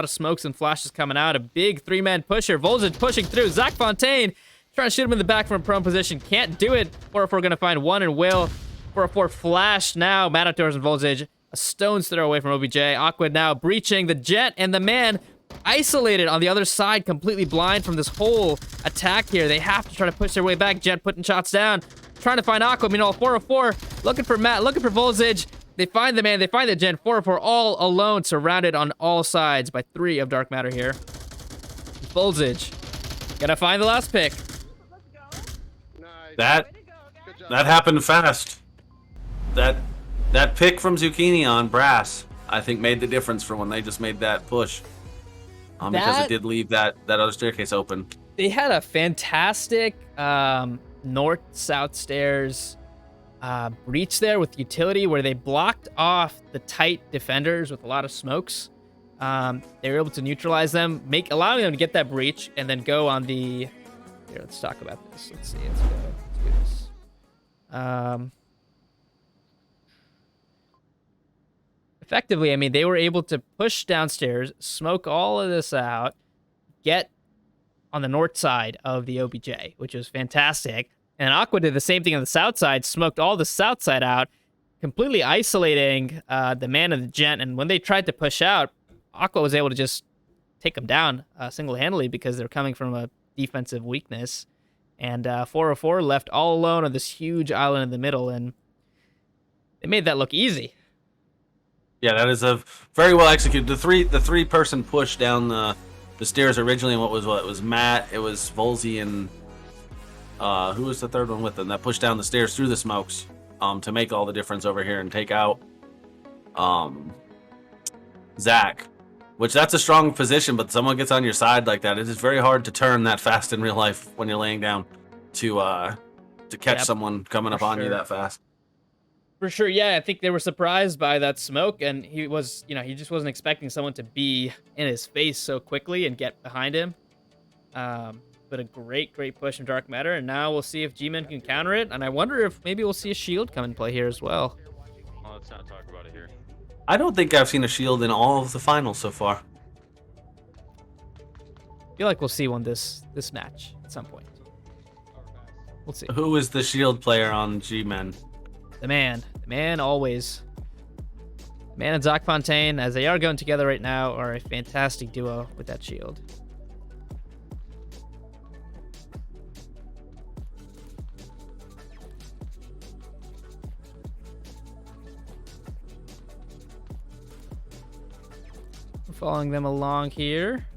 smokes and flashes coming out. A big 3-man pusher. Voltage pushing through. Zach Fontaine trying to shoot him in the back from prone position. Can't do it. 404 going to find one and Will. 404 flash now. Matt Dorzo and Voltage a stone's throw away from OBJ. Aqua now breaching the Jet and the man isolated on the other side, completely blind from this whole attack here. They have to try to push their way back. Jet putting shots down, trying to find Aqua. Meanwhile, 404 looking for Matt, looking for Voltage. They find the man, they find the Jet. 404 all alone, surrounded on all sides by 3 of Dark Matter here. Voltage gonna find the last pick. That happened fast. That pick from Zucchini on Brass, I think, made the difference for when they just made that push. Because it did leave that other staircase open. They had a fantastic north-south stairs breach there with utility where they blocked off the tight defenders with a lot of smokes. They were able to neutralize them, allowing them to get that breach, and then go on the... Here, let's talk about this. Let's see. Let's do this. Effectively, I mean, they were able to push downstairs, smoke all of this out, get on the north side of the OBJ, which was fantastic. And Aqua did the same thing on the south side, smoked all the south side out, completely isolating the man and the Gent. And when they tried to push out, Aqua was able to just take them down single-handedly because they're coming from a defensive weakness. And 404 left all alone on this huge island in the middle, and they made that look easy. Yeah, that is a very well executed. The three person push down the stairs originally, and what it was Matt, it was Volzy, and who was the third one with them that pushed down the stairs through the smokes to make all the difference over here and take out Zach, which that's a strong position, but someone gets on your side like that, it is very hard to turn that fast in real life when you're laying down to catch someone coming up on you that fast. For sure, yeah. I think they were surprised by that smoke, and he just wasn't expecting someone to be in his face so quickly and get behind him. But a great push from Dark Matter, and now we'll see if G-Men can counter it, and I wonder if maybe we'll see a shield come and play here as well. Well, let's not talk about it here. I don't think I've seen a shield in all of the finals so far. I feel like we'll see one this match at some point. We'll see. Who is the shield player on G-Men? The man always. Man and Zoc Fontaine, as they are going together right now, are a fantastic duo with that shield. We're following them along here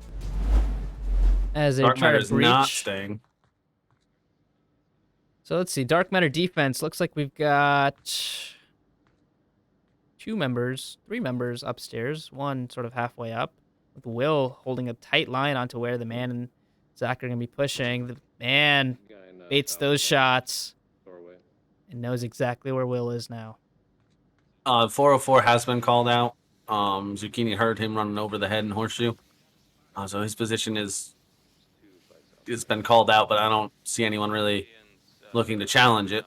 as they Dark try Matter to is breach. not staying. So let's see. Dark Matter defense looks like we've got 3 members upstairs. One sort of halfway up, with Will holding a tight line onto where the man and Zach are going to be pushing. The man baits those shots and knows exactly where Will is now. 404 has been called out. Zucchini heard him running over the head in Horseshoe. So his position it's been called out, but I don't see anyone really looking to challenge it.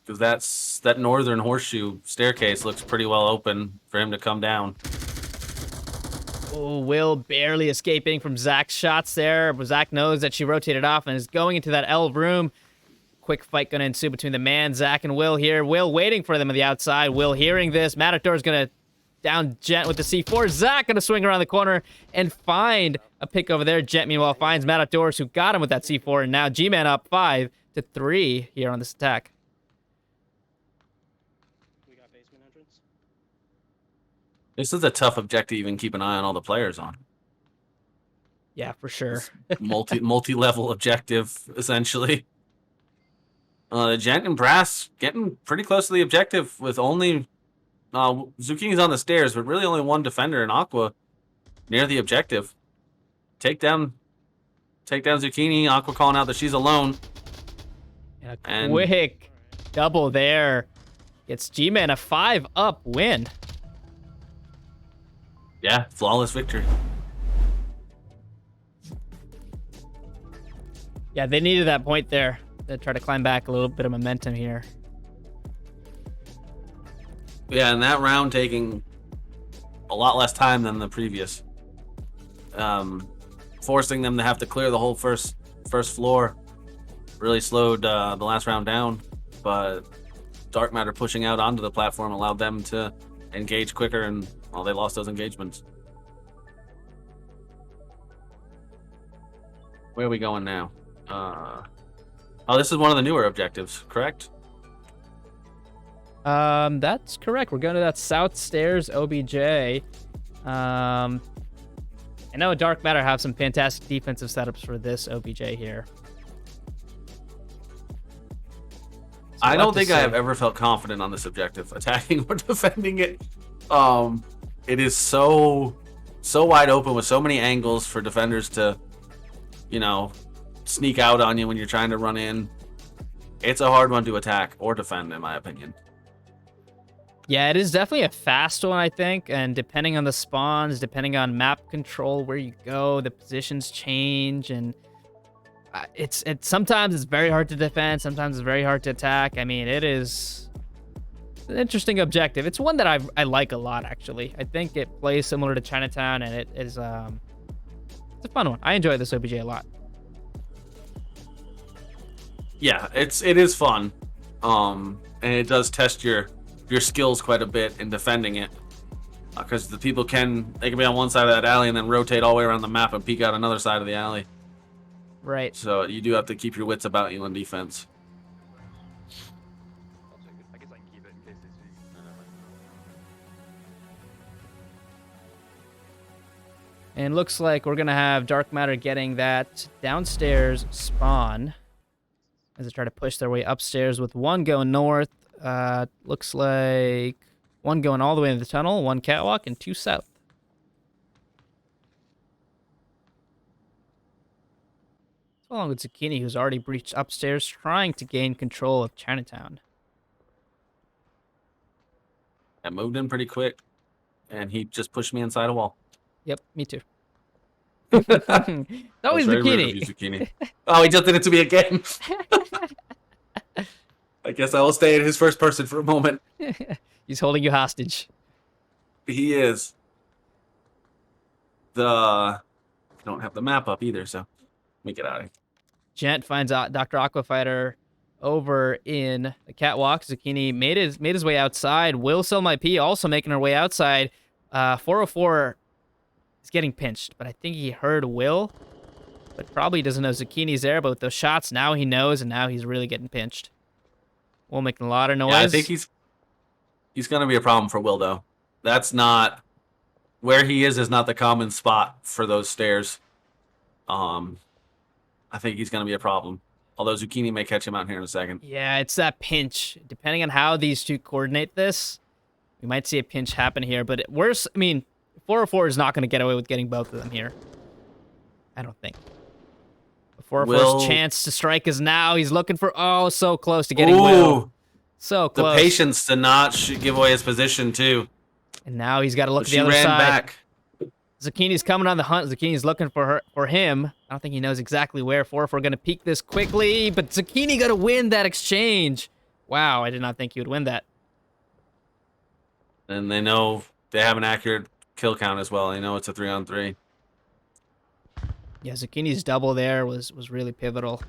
Because that northern Horseshoe staircase looks pretty well open for him to come down. Oh, Will barely escaping from Zach's shots there, but Zach knows that she rotated off and is going into that L room. Quick fight going to ensue between the man, Zach, and Will here. Will waiting for them on the outside. Will hearing this. Matador's going to down Gent with the C4. Zach going to swing around the corner and find a pick over there. Gent, meanwhile, finds Matadors, who got him with that C4, and now G-Man up 5-3 here on this attack. This is a tough objective to even keep an eye on all the players on. Yeah, for sure. Multi-level objective, essentially. Gent and Brass getting pretty close to the objective with only... Zucchini's on the stairs, but really only one defender in Aqua near the objective. Take down Zucchini. Aqua calling out that she's alone. And a quick double there. Gets G-Man a 5-up win. Yeah, flawless victory. Yeah, they needed that point there. They try to climb back a little bit of momentum here. Yeah, and that round taking a lot less time than the previous. Forcing them to have to clear the whole first floor really slowed the last round down, but Dark Matter pushing out onto the platform allowed them to engage quicker, and well, they lost those engagements. Where are we going now? Oh, this is one of the newer objectives, correct? That's correct. We're going to that South Stairs OBJ. I know Dark Matter have some fantastic defensive setups for this OBJ here. So I don't think I have ever felt confident on this objective, attacking or defending it. It is so wide open with so many angles for defenders to, sneak out on you when you're trying to run in. It's a hard one to attack or defend, in my opinion. Yeah, it is definitely a fast one, I think, and depending on the spawns, depending on map control, where you go, the positions change, and it's sometimes it's very hard to defend, sometimes it's very hard to attack. I mean, it is an interesting objective. It's one that I like a lot, actually. I think it plays similar to Chinatown, and it is it's a fun one. I enjoy this OBJ a lot. Yeah, it is fun, and it does test your skills quite a bit in defending it, because the people they can be on one side of that alley and then rotate all the way around the map and peek out another side of the alley. Right. So you do have to keep your wits about you in defense. And looks like we're gonna have Dark Matter getting that downstairs spawn as they try to push their way upstairs with one going north. Looks like one going all the way into the tunnel, one catwalk, and 2 south. Along with Zucchini, who's already breached upstairs, trying to gain control of Chinatown. I moved in pretty quick, and he just pushed me inside a wall. Yep, me too. Always Zucchini. Oh, he just did it to me again. I guess I will stay in his first person for a moment. He's holding you hostage. He is. I don't have the map up either, so let me get out of here. Gent finds out Dr. Aquafighter over in the catwalk. Zucchini made his way outside. Will Sell My P also making her way outside. 404 is getting pinched, but I think he heard Will, but probably doesn't know Zucchini's there. But with those shots, now he knows, and now he's really getting pinched. Will making a lot of noise. Yeah, I think he's going to be a problem for Will, though. That's not where he is not the common spot for those stairs. I think he's going to be a problem. Although Zucchini may catch him out here in a second. Yeah, it's that pinch. Depending on how these two coordinate this, we might see a pinch happen here. But worse, I mean, 404 is not going to get away with getting both of them here. I don't think. 404's chance to strike is now. He's looking for, so close to getting Will. So close. The patience to not give away his position, too. And now he's got to look to the other side. She ran back. Zucchini's coming on the hunt. Zucchini's looking for him. I don't think he knows exactly where. 404 going to peek this quickly, but Zucchini got to win that exchange. Wow, I did not think he would win that. And they know they have an accurate kill count as well. They know it's a 3-on-3. Yeah, Zucchini's double there was really pivotal.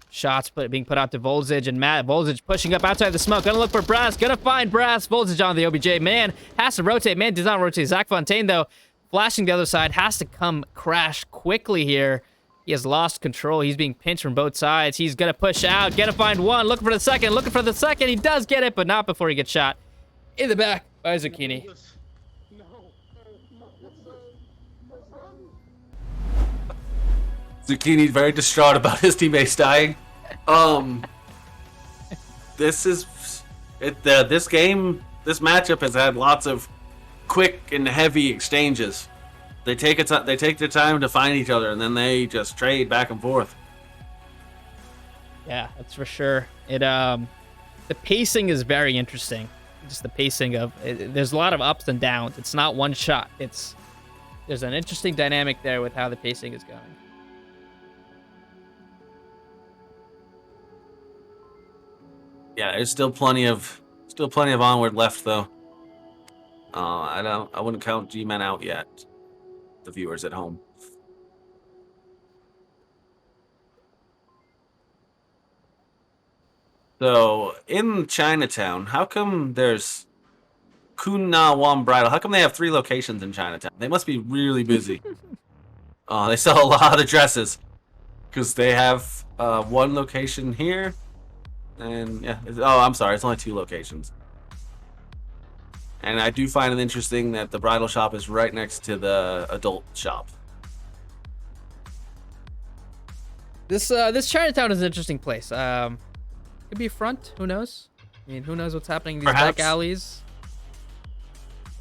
Shots being put out to Volzage and Matt. Volzage pushing up outside the smoke. Gonna look for Brass. Gonna find Brass. Volzage on the OBJ. Man has to rotate. Man does not rotate. Zach Fontaine, though, flashing the other side, has to come crash quickly here. He has lost control. He's being pinched from both sides. He's gonna push out. Gonna find one. Looking for the second. Looking for the second. He does get it, but not before he gets shot in the back by Zucchini. Zucchini's very distraught about his teammates dying. This matchup has had lots of quick and heavy exchanges. They take their time to find each other, and then they just trade back and forth. Yeah, that's for sure. The pacing is very interesting. Just the pacing of there's a lot of ups and downs. It's not one shot. There's an interesting dynamic there with how the pacing is going. Yeah, there's still plenty of onward left though. I wouldn't count G-Men out yet. The viewers at home. So in Chinatown, how come there's Kunna Wan Bridal? How come they have 3 locations in Chinatown? They must be really busy. They sell a lot of dresses because they have 1 location here. And yeah, I'm sorry, it's only 2 locations. And I do find it interesting that the bridal shop is right next to the adult shop. This Chinatown is an interesting place. Could be a front, who knows? I mean, who knows what's happening in these back alleys?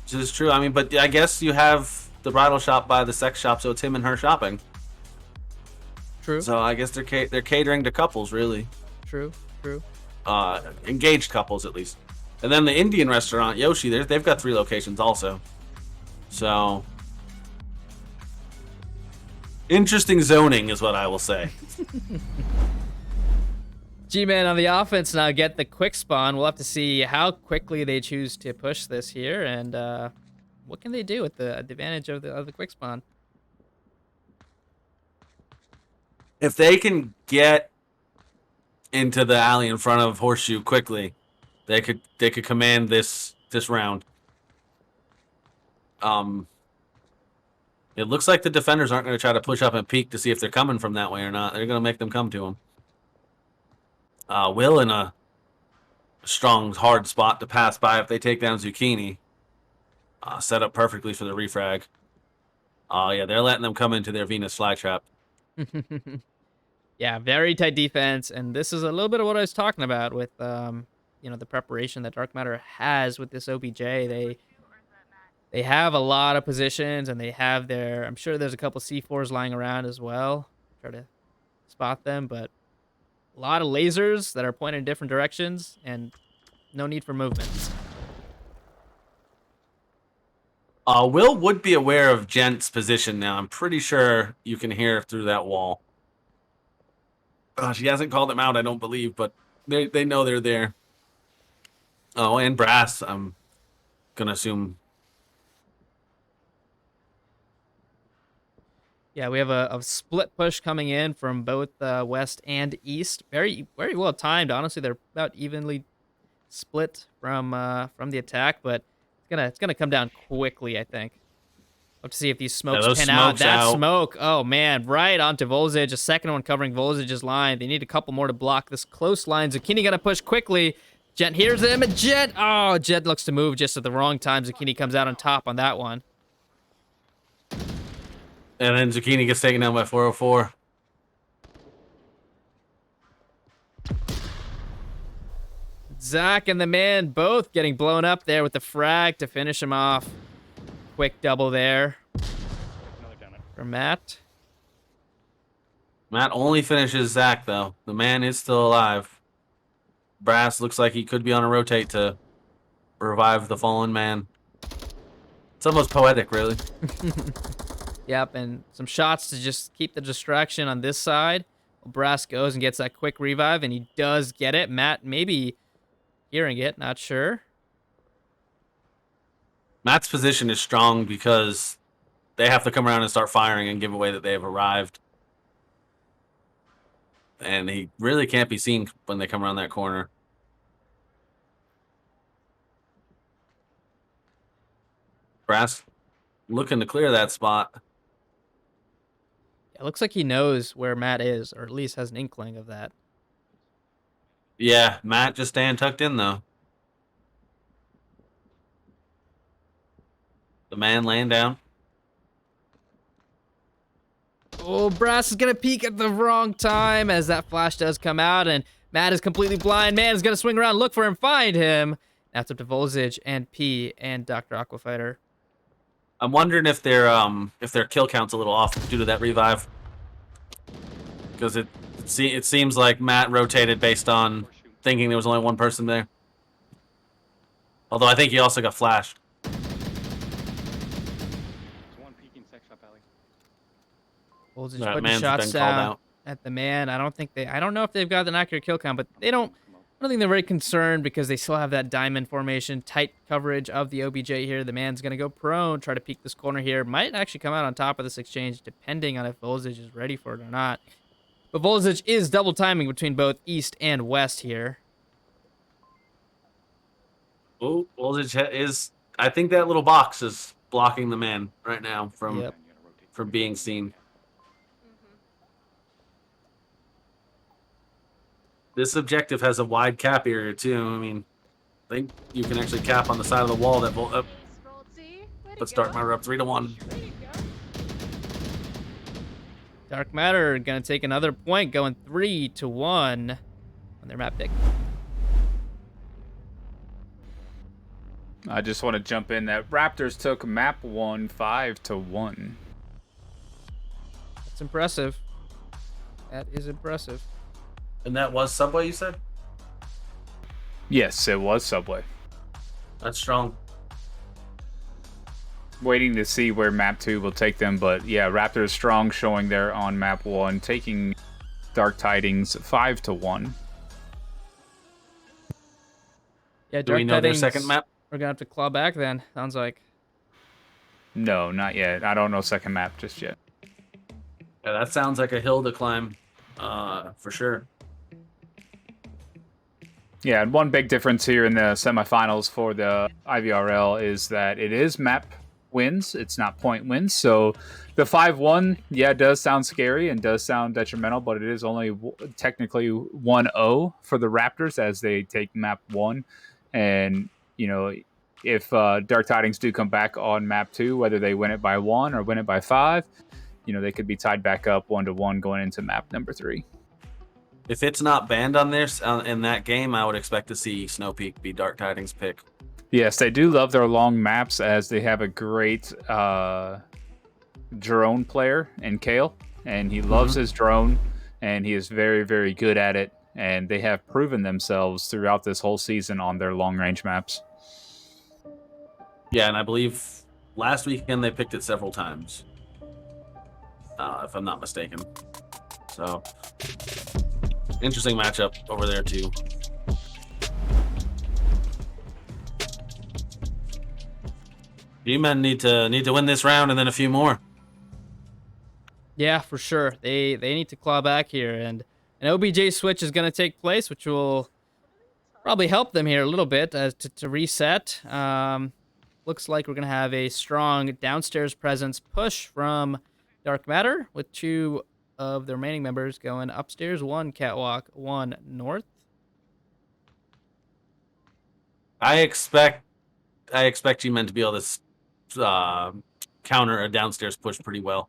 Which is true. I mean, but I guess you have the bridal shop by the sex shop, so it's him and her shopping. True. So I guess they're catering to couples, really. True. Engaged couples at least. And then the Indian restaurant Yoshi, they've got 3 locations also. So interesting zoning is what I will say. G-Man on the offense now get the quick spawn. We'll have to see how quickly they choose to push this here, and what can they do with the advantage of the quick spawn. If they can get into the alley in front of Horseshoe quickly, they could command this round. It looks like the defenders aren't going to try to push up and peek to see if they're coming from that way or not. They're going to make them come to him. Will in a strong, hard spot to pass by if they take down Zucchini. Set up perfectly for the refrag. Yeah, they're letting them come into their Venus flytrap. Yeah, very tight defense, and this is a little bit of what I was talking about with, the preparation that Dark Matter has with this OBJ. They have a lot of positions, and they have I'm sure there's a couple C4s lying around as well. Try to spot them, but a lot of lasers that are pointed in different directions, and no need for movement. Will would be aware of Gent's position now. I'm pretty sure you can hear through that wall. She hasn't called him out, I don't believe, but they know they're there. Oh, and Brass, I'm going to assume. Yeah, we have a split push coming in from both west and east. Very very well timed. Honestly, they're about evenly split from the attack, but it's gonna come down quickly. I think. Love to see if these Yeah, smokes those pan out. smokes That out. smoke, oh man, right onto Volzage. A second one covering Volzage's line. They need a couple more to block this close line. Zucchini gonna push quickly. Jet hears him, and Jet looks to move just at the wrong time. Zucchini comes out on top on that one. And then Zucchini gets taken down by 404. Zach and the man both getting blown up there with the frag to finish him off. Quick double there for Matt. Matt only finishes Zach, though. The man is still alive. Brass looks like he could be on a rotate to revive the fallen man. It's almost poetic, really. Yep, and some shots to just keep the distraction on this side. Brass goes and gets that quick revive, and he does get it. Matt maybe hearing it, not sure. Matt's position is strong because they have to come around and start firing and give away that they have arrived. And he really can't be seen when they come around that corner. Brass looking to clear that spot. It looks like he knows where Matt is, or at least has an inkling of that. Yeah, Matt just staying tucked in, though. The man laying down. Oh, Brass is going to peek at the wrong time as that flash does come out, and Matt is completely blind. Man is going to swing around, look for him, find him. Now it's up to Volzage and P and Dr. Aquafighter. I'm wondering if their kill count's a little off due to that revive. Because it seems like Matt rotated based on thinking there was only one person there. Although I think he also got flashed. Volzage That putting man's shots been called down out. at the man. I don't know if they've got an accurate kill count, but I don't think they're very concerned because they still have that diamond formation, tight coverage of the OBJ here. The man's going to go prone, try to peek this corner here. Might actually come out on top of this exchange, depending on if Volzage is ready for it or not. But Volzage is double timing between both east and west here. Oh, Volzage is. I think that little box is blocking the man right now from being seen. This objective has a wide cap area too. I mean, I think you can actually cap on the side of the wall that will. Let's start my up 3-1. Dark Matter going to take another point, going 3-1 on their map pick. I just want to jump in that Raptors took map 1 5-1. That's impressive. That is impressive. And that was Subway, you said? Yes, it was Subway. That's strong. Waiting to see where map 2 will take them, but yeah, Raptors strong showing there on map 1, taking Dark Tidings 5-1. Yeah, Do we know their Tidings, second map? We're going to have to claw back then, sounds like. No, not yet. I don't know second map just yet. Yeah, that sounds like a hill to climb, for sure. Yeah, and one big difference here in the semifinals for the IVRL is that it is map wins. It's not point wins. So the 5-1, yeah, does sound scary and does sound detrimental, but it is only technically 1-0 for the Raptors as they take map 1. And, you know, if Dark Tidings do come back on map 2, whether they win it by 1 or win it by 5, you know, they could be tied back up 1-1 going into map number 3. If it's not banned on this in that game, I would expect to see Snow Peak be Dark Tidings' pick. Yes, they do love their long maps as they have a great drone player in Kale, and he loves his drone, and he is very, very good at it, and they have proven themselves throughout this whole season on their long-range maps. Yeah, and I believe last weekend they picked it several times, if I'm not mistaken. So, interesting matchup over there too. G-Men need to win this round and then a few more. Yeah, for sure. They need to claw back here, and an OBJ switch is going to take place, which will probably help them here a little bit to reset. Looks like we're going to have a strong downstairs presence push from Dark Matter, with 2 of the remaining members going upstairs, 1 catwalk, 1 north. I expect G-Men to be able to counter a downstairs push pretty well.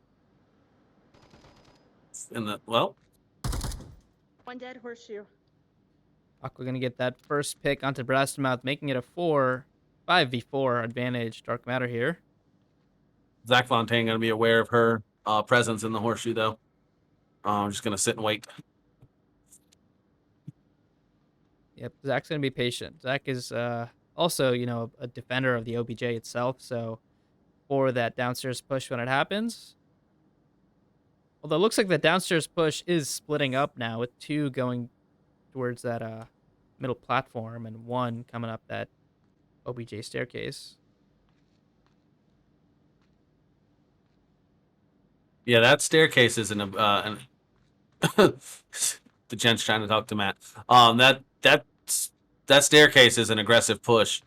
Well, 1 dead horseshoe. Aqua gonna get that first pick onto Brastamouth, making it a 5v4 advantage. Dark Matter here. Zach Fontaine gonna be aware of her presence in the horseshoe though. I'm just gonna sit and wait. Yep, Zach's gonna be patient. Zach is also, a defender of the OBJ itself, so for that downstairs push when it happens. Although it looks like the downstairs push is splitting up now, with 2 going towards that middle platform and 1 coming up that OBJ staircase. Yeah, that staircase is the gent's trying to talk to Matt. That staircase is an aggressive push.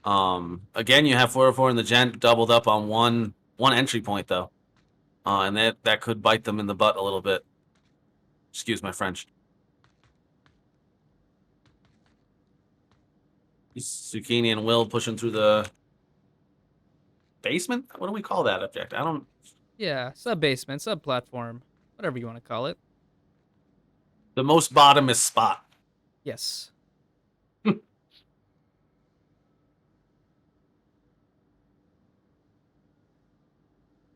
Again, you have 404 and the gent doubled up on one entry point though, and that could bite them in the butt a little bit. Excuse my French. Zucchini and Will pushing through the basement. What do we call that object? I don't. Yeah, sub-basement, sub-platform, whatever you want to call it. The most bottomest spot. Yes.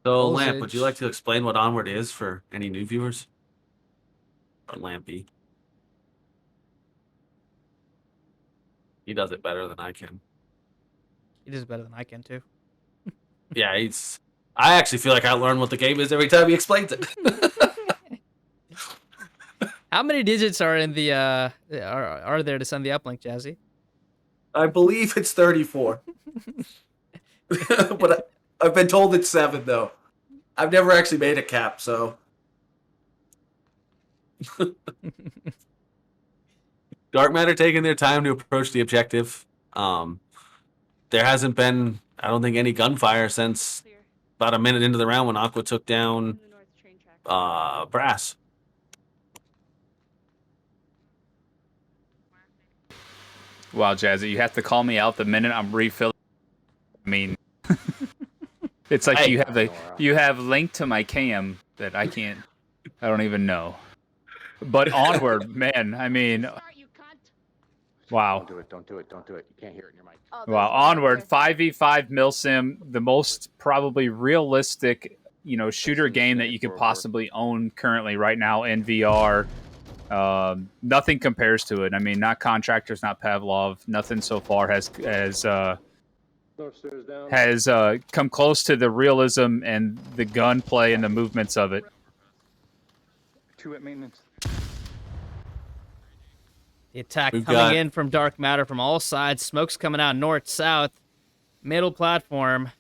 So, Lamp, would you like to explain what Onward is for any new viewers? Or Lampy. He does it better than I can. He does it better than I can, too. Yeah, I actually feel like I learn what the game is every time he explains it. How many digits are in the are there to send the uplink, Jazzy? I believe it's 34. But I've been told it's 7 though. I've never actually made a cap, so Dark Matter taking their time to approach the objective. There hasn't been, I don't think, any gunfire since about a minute into the round when Aqua took down Brass. Wow, Jazzy, you have to call me out the minute I'm refilling. I mean, it's like Hey. you have linked to my cam that I don't even know. But Onward, man, I mean, wow. Don't do it. You can't hear it in your mic. Wow, Onward, 5v5 Milsim, the most probably realistic, shooter game that you could possibly own currently right now in VR. Nothing compares to it. I mean, not Contractors, not Pavlov. Nothing so far has come close to the realism and the gunplay and the movements of it. 2 at maintenance. The attack coming in from Dark Matter from all sides. Smoke's coming out north, south, middle platform.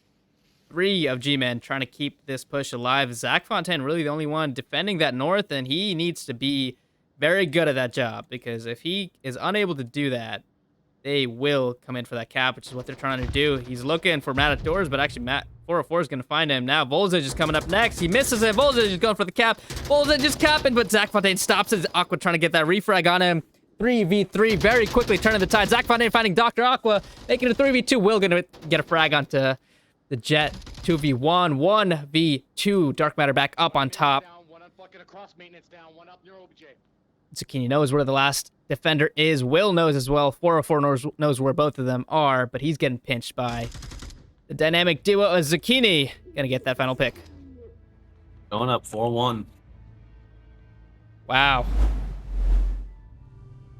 3 of G-Men trying to keep this push alive. Zach Fontaine really the only one defending that north, and he needs to be very good at that job, because if he is unable to do that, they will come in for that cap, which is what they're trying to do. He's looking for Matt at doors, but actually Matt 404 is going to find him. Now Volzage is coming up next. He misses it. Volzage is going for the cap. Volzage is capping, but Zach Fontaine stops it. Aqua trying to get that refrag on him. 3v3 very quickly turning the tide. Zach Fontaine finding Dr. Aqua, making it a 3v2. Will going to get a frag onto the Jet. 2v1, 1v2. Dark Matter back up on top. One on fucking across maintenance down. One up near OBJ. Zucchini knows where the last defender is. Will knows as well. 404 knows where both of them are, but he's getting pinched by the dynamic duo of Zucchini. Gonna get that final pick. Going up 4-1. Wow.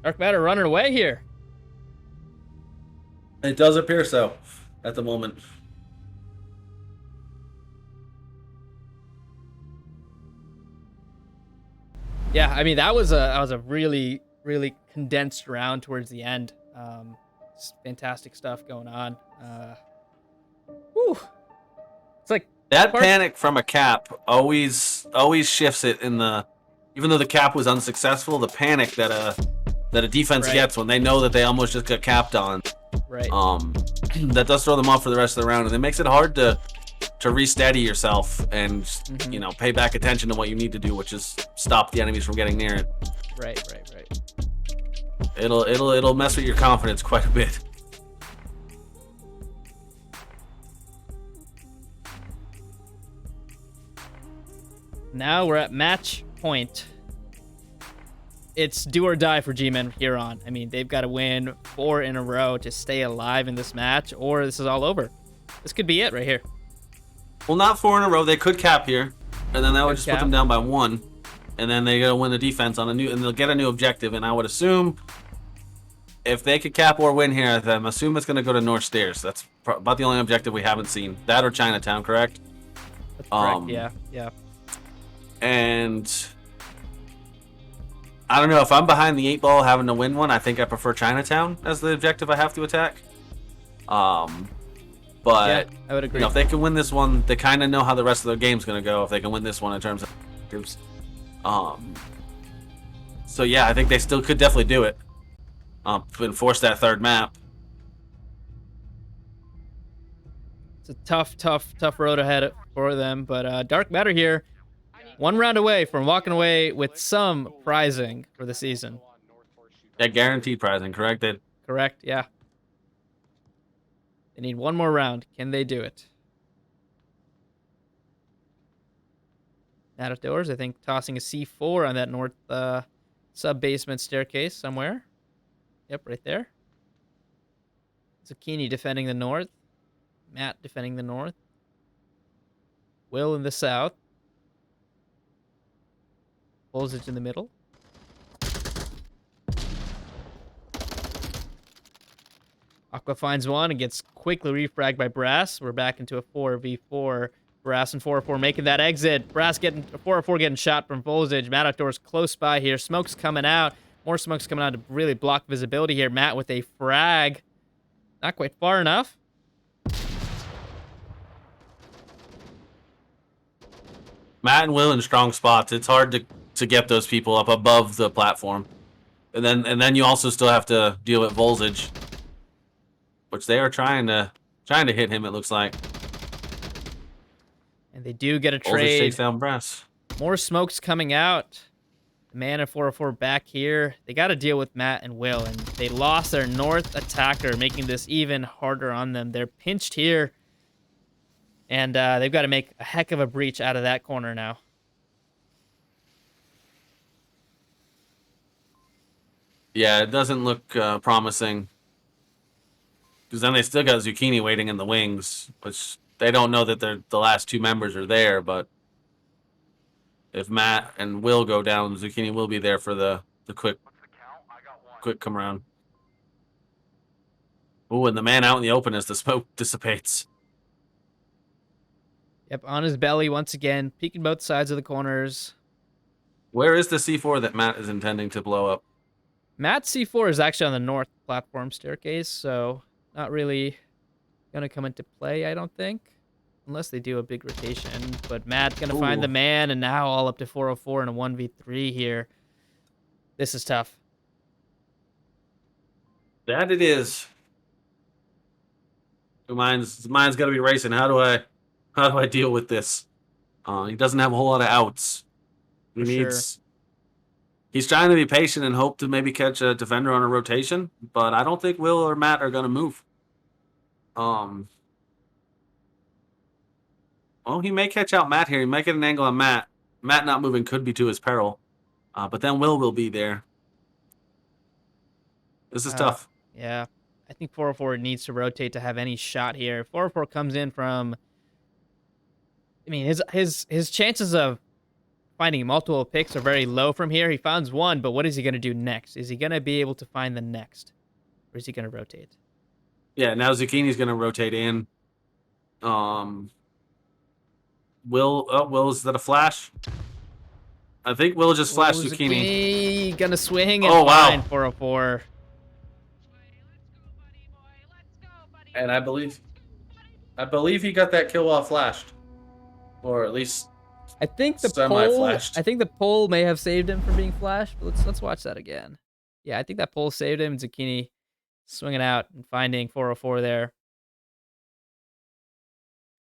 Dark Matter running away here. It does appear so at the moment. Yeah, I mean that was a really condensed round towards the end. Fantastic stuff going on. Whew. It's like That Part- panic from a cap always shifts it in the. Even though the cap was unsuccessful, the panic that a defense Right. gets when they know that they almost just got capped on, Right. that does throw them off for the rest of the round, and it makes it hard to re-steady yourself and Mhm. pay back attention to what you need to do, which is stop the enemies from getting near it. Right. It'll mess with your confidence quite a bit. Now we're at match point. It's do or die for G-Men here on. I mean, they've got to win 4 in a row to stay alive in this match, or this is all over. This could be it right here. Well, not 4 in a row. They could cap here, and then that would Could just put them cap. down by 1, and then they gotta win the defense on and they'll get a new objective. And I would assume if they could cap or win here, I'm assuming it's gonna go to North Stairs. That's about the only objective we haven't seen. That or Chinatown, correct? That's correct. Yeah. And I don't know, if I'm behind the 8 ball having to win one, I think I prefer Chinatown as the objective I have to attack. But Yeah, I would agree. if they can win this one, they kind of know how the rest of their game's going to go if they can win this one in terms of objectives. So yeah, I think they still could definitely do it. And force that 3rd map. It's a tough road ahead for them, but Dark Matter here, 1 round away from walking away with some prizing for the season. Yeah, guaranteed prizing, correct? Correct, yeah. They need 1 more round. Can they do it? Out of doors, I think tossing a C4 on that north sub-basement staircase somewhere. Yep, right there. Zucchini defending the north. Matt defending the north. Will in the south. Voltage in the middle. Aqua finds one and gets quickly refragged by Brass. We're back into a 4v4. Brass and 4-4 making that exit. Brass getting 4-4 getting shot from Voltage. Matt outdoors close by here. Smoke's coming out. More smoke's coming out to really block visibility here. Matt with a frag. Not quite far enough. Matt and Will in strong spots. It's hard to get those people up above the platform. And then you also still have to deal with Voltage, which they are trying to hit him, it looks like. And they do get a Voltage trade. takes down Brass. More smokes coming out. The man at 404 back here. They got to deal with Matt and Will, and they lost their north attacker, making this even harder on them. They're pinched here, and they've got to make a heck of a breach out of that corner now. Yeah, it doesn't look promising. Because then they still got Zucchini waiting in the wings, which they don't know that the last 2 members are there, but if Matt and Will go down, Zucchini will be there for the quick come around. Ooh, and the man out in the open as the smoke dissipates. Yep, on his belly once again, peeking both sides of the corners. Where is the C4 that Matt is intending to blow up? Matt's C4 is actually on the north platform staircase, so not really going to come into play, I don't think. Unless they do a big rotation. But Matt's going to find the man, and now all up to 404 in a 1v3 here. This is tough. That it is. Mine's got to be racing. How do I deal with this? He doesn't have a whole lot of outs. He's trying to be patient and hope to maybe catch a defender on a rotation, but I don't think Will or Matt are going to move. Well, he may catch out Matt here. He might get an angle on Matt. Matt not moving could be to his peril, but then Will be there. This is tough. Yeah, I think 404 needs to rotate to have any shot here. 404 comes in from. I mean, his chances of finding multiple picks are very low from here. He finds one, but what is he going to do next? Is he going to be able to find the next, or is he going to rotate? Yeah, now Zucchini's going to rotate in. Will, is that a flash? I think Will just flashed Zucchini. Gonna swing and find 404. And I believe he got that kill while flashed. or at least I think the semi-flashed. I think the pole may have saved him from being flashed. But let's watch that again. Yeah, I think that pole saved him. Zucchini swinging out and finding 404 there.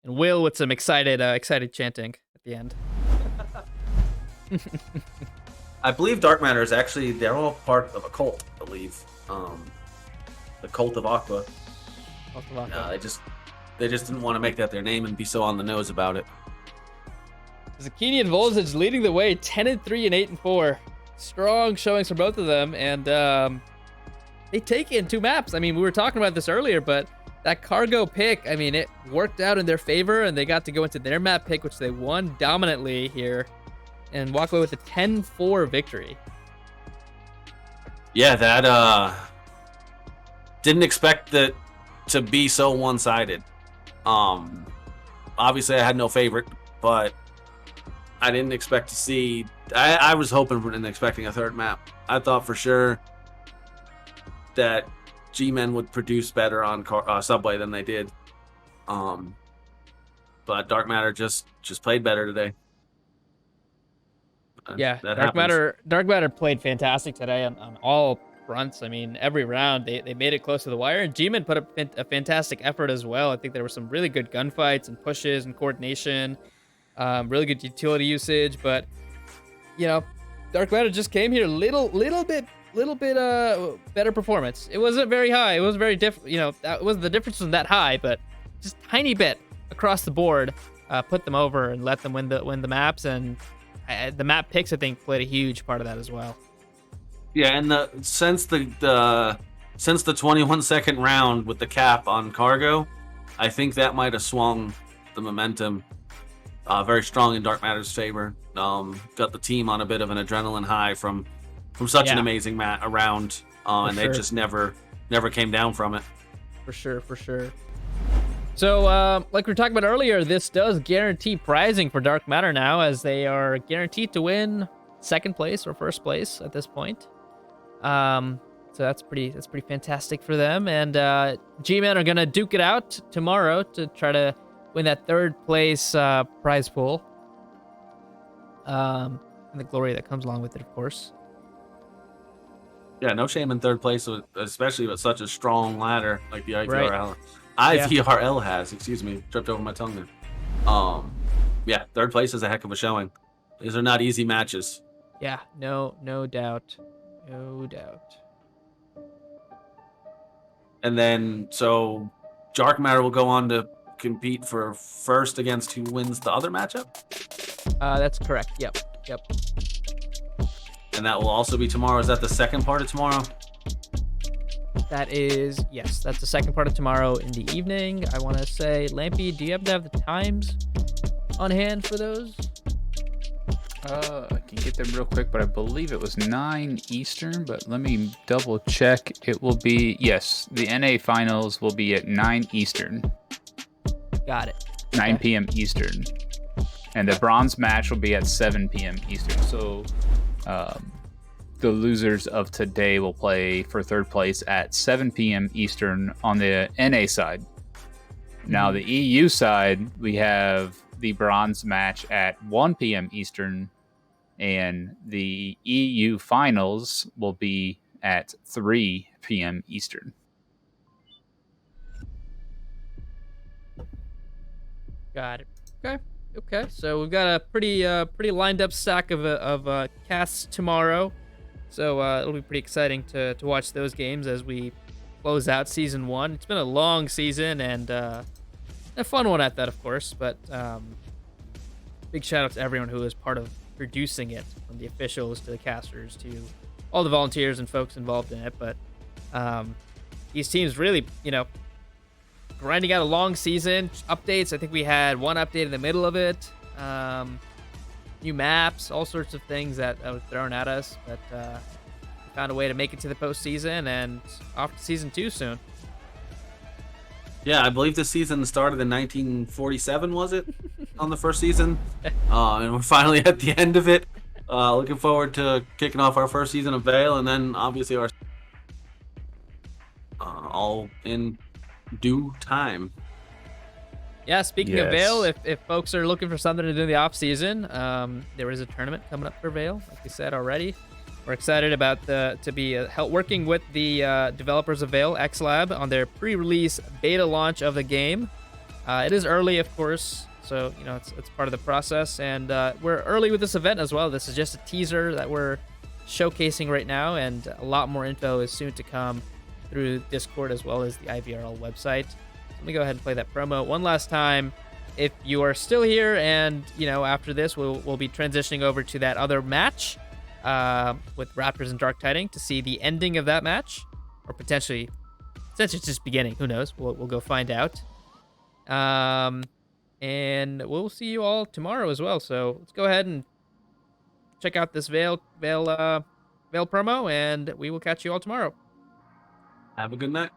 And Will with some excited chanting at the end. I believe Dark Matter is actually, they're all part of a cult, I believe. The Cult of Aqua. They just didn't want to make that their name and be so on the nose about it. Zucchini and Voltage leading the way, 10-3 and 8-4. Strong showings for both of them, and they take in 2 maps. I mean, we were talking about this earlier, but that cargo pick, I mean, it worked out in their favor, and they got to go into their map pick, which they won dominantly here, and walk away with a 10-4 victory. Yeah, that didn't expect that to be so one-sided. Obviously, I had no favorite, but I didn't expect to see. I was hoping for and expecting a third map. I thought for sure that G-Men would produce better on Subway than they did. But Dark Matter just played better today. Yeah, that Dark happens. Matter played fantastic today on all fronts. I mean, every round they made it close to the wire, and G-Men put up a fantastic effort as well. I think there were some really good gunfights and pushes and coordination, really good utility usage. But you know, Dark Matter just came here little bit better performance. It wasn't very high. It wasn't very the difference wasn't that high, but just tiny bit across the board put them over and let them win the maps. And the map picks, I think, played a huge part of that as well. Yeah, and since the 21-second round with the cap on cargo, I think that might have swung the momentum very strong in Dark Matter's favor. Got the team on a bit of an adrenaline high from such an amazing round, and they just never came down from it. For sure. So, like we were talking about earlier, this does guarantee prizing for Dark Matter now, as they are guaranteed to win second place or first place at this point. So that's pretty fantastic for them. And G-Men are gonna duke it out tomorrow to try to win that third place prize pool. And the glory that comes along with it, of course. Yeah, no shame in third place, especially with such a strong ladder like the IVRL. Right. IVRL has, excuse me, tripped over my tongue there. Yeah, third place is a heck of a showing. These are not easy matches. Yeah, no doubt. And then, so Dark Matter will go on to compete for first against who wins the other matchup? That's correct. Yep. And that will also be tomorrow. Is that the second part of tomorrow? Yes, that's the second part of tomorrow in the evening. I want to say, Lampy, do you happen to have the times on hand for those? I can get them real quick, but I believe it was 9 Eastern, but let me double check. It will be, yes, the NA finals will be at 9 Eastern. Got it. 9 p.m. Eastern. And the bronze match will be at 7 p.m. Eastern. So the losers of today will play for third place at 7 p.m. Eastern on the NA side. Now, the EU side, we have the bronze match at 1 p.m. Eastern, and the EU finals will be at 3 p.m. Eastern. Got it. Okay. So we've got a pretty lined up stack of casts tomorrow. So it'll be pretty exciting to watch those games as we close out season 1. It's been a long season and a fun one at that, of course. But big shout out to everyone who was part of producing it, from the officials to the casters to all the volunteers and folks involved in it. But these teams really, grinding out a long season. Updates, I think we had one update in the middle of it. New maps, all sorts of things that were thrown at us. But we found a way to make it to the postseason and off to season 2 soon. Yeah, I believe this season started in 1947, was it? On the first season. And we're finally at the end of it. Looking forward to kicking off our first season of Vale, and then obviously our all in due time. Yeah, speaking of Vale, Yes. if folks are looking for something to do in the off season, there is a tournament coming up for Vale, like we said already. We're excited about to be working with the developers of Vale, X Lab, on their pre-release beta launch of the game. It is early, of course, so it's part of the process, and we're early with this event as well. This is just a teaser that we're showcasing right now, and a lot more info is soon to come through Discord as well as the IVRL website. Let me go ahead and play that promo one last time. If you are still here, and after this, we'll be transitioning over to that other match with Raptors and Dark Tiding to see the ending of that match, or potentially it's just beginning. Who knows? We'll go find out. And we'll see you all tomorrow as well. So let's go ahead and check out this Vale promo, and we will catch you all tomorrow. Have a good night.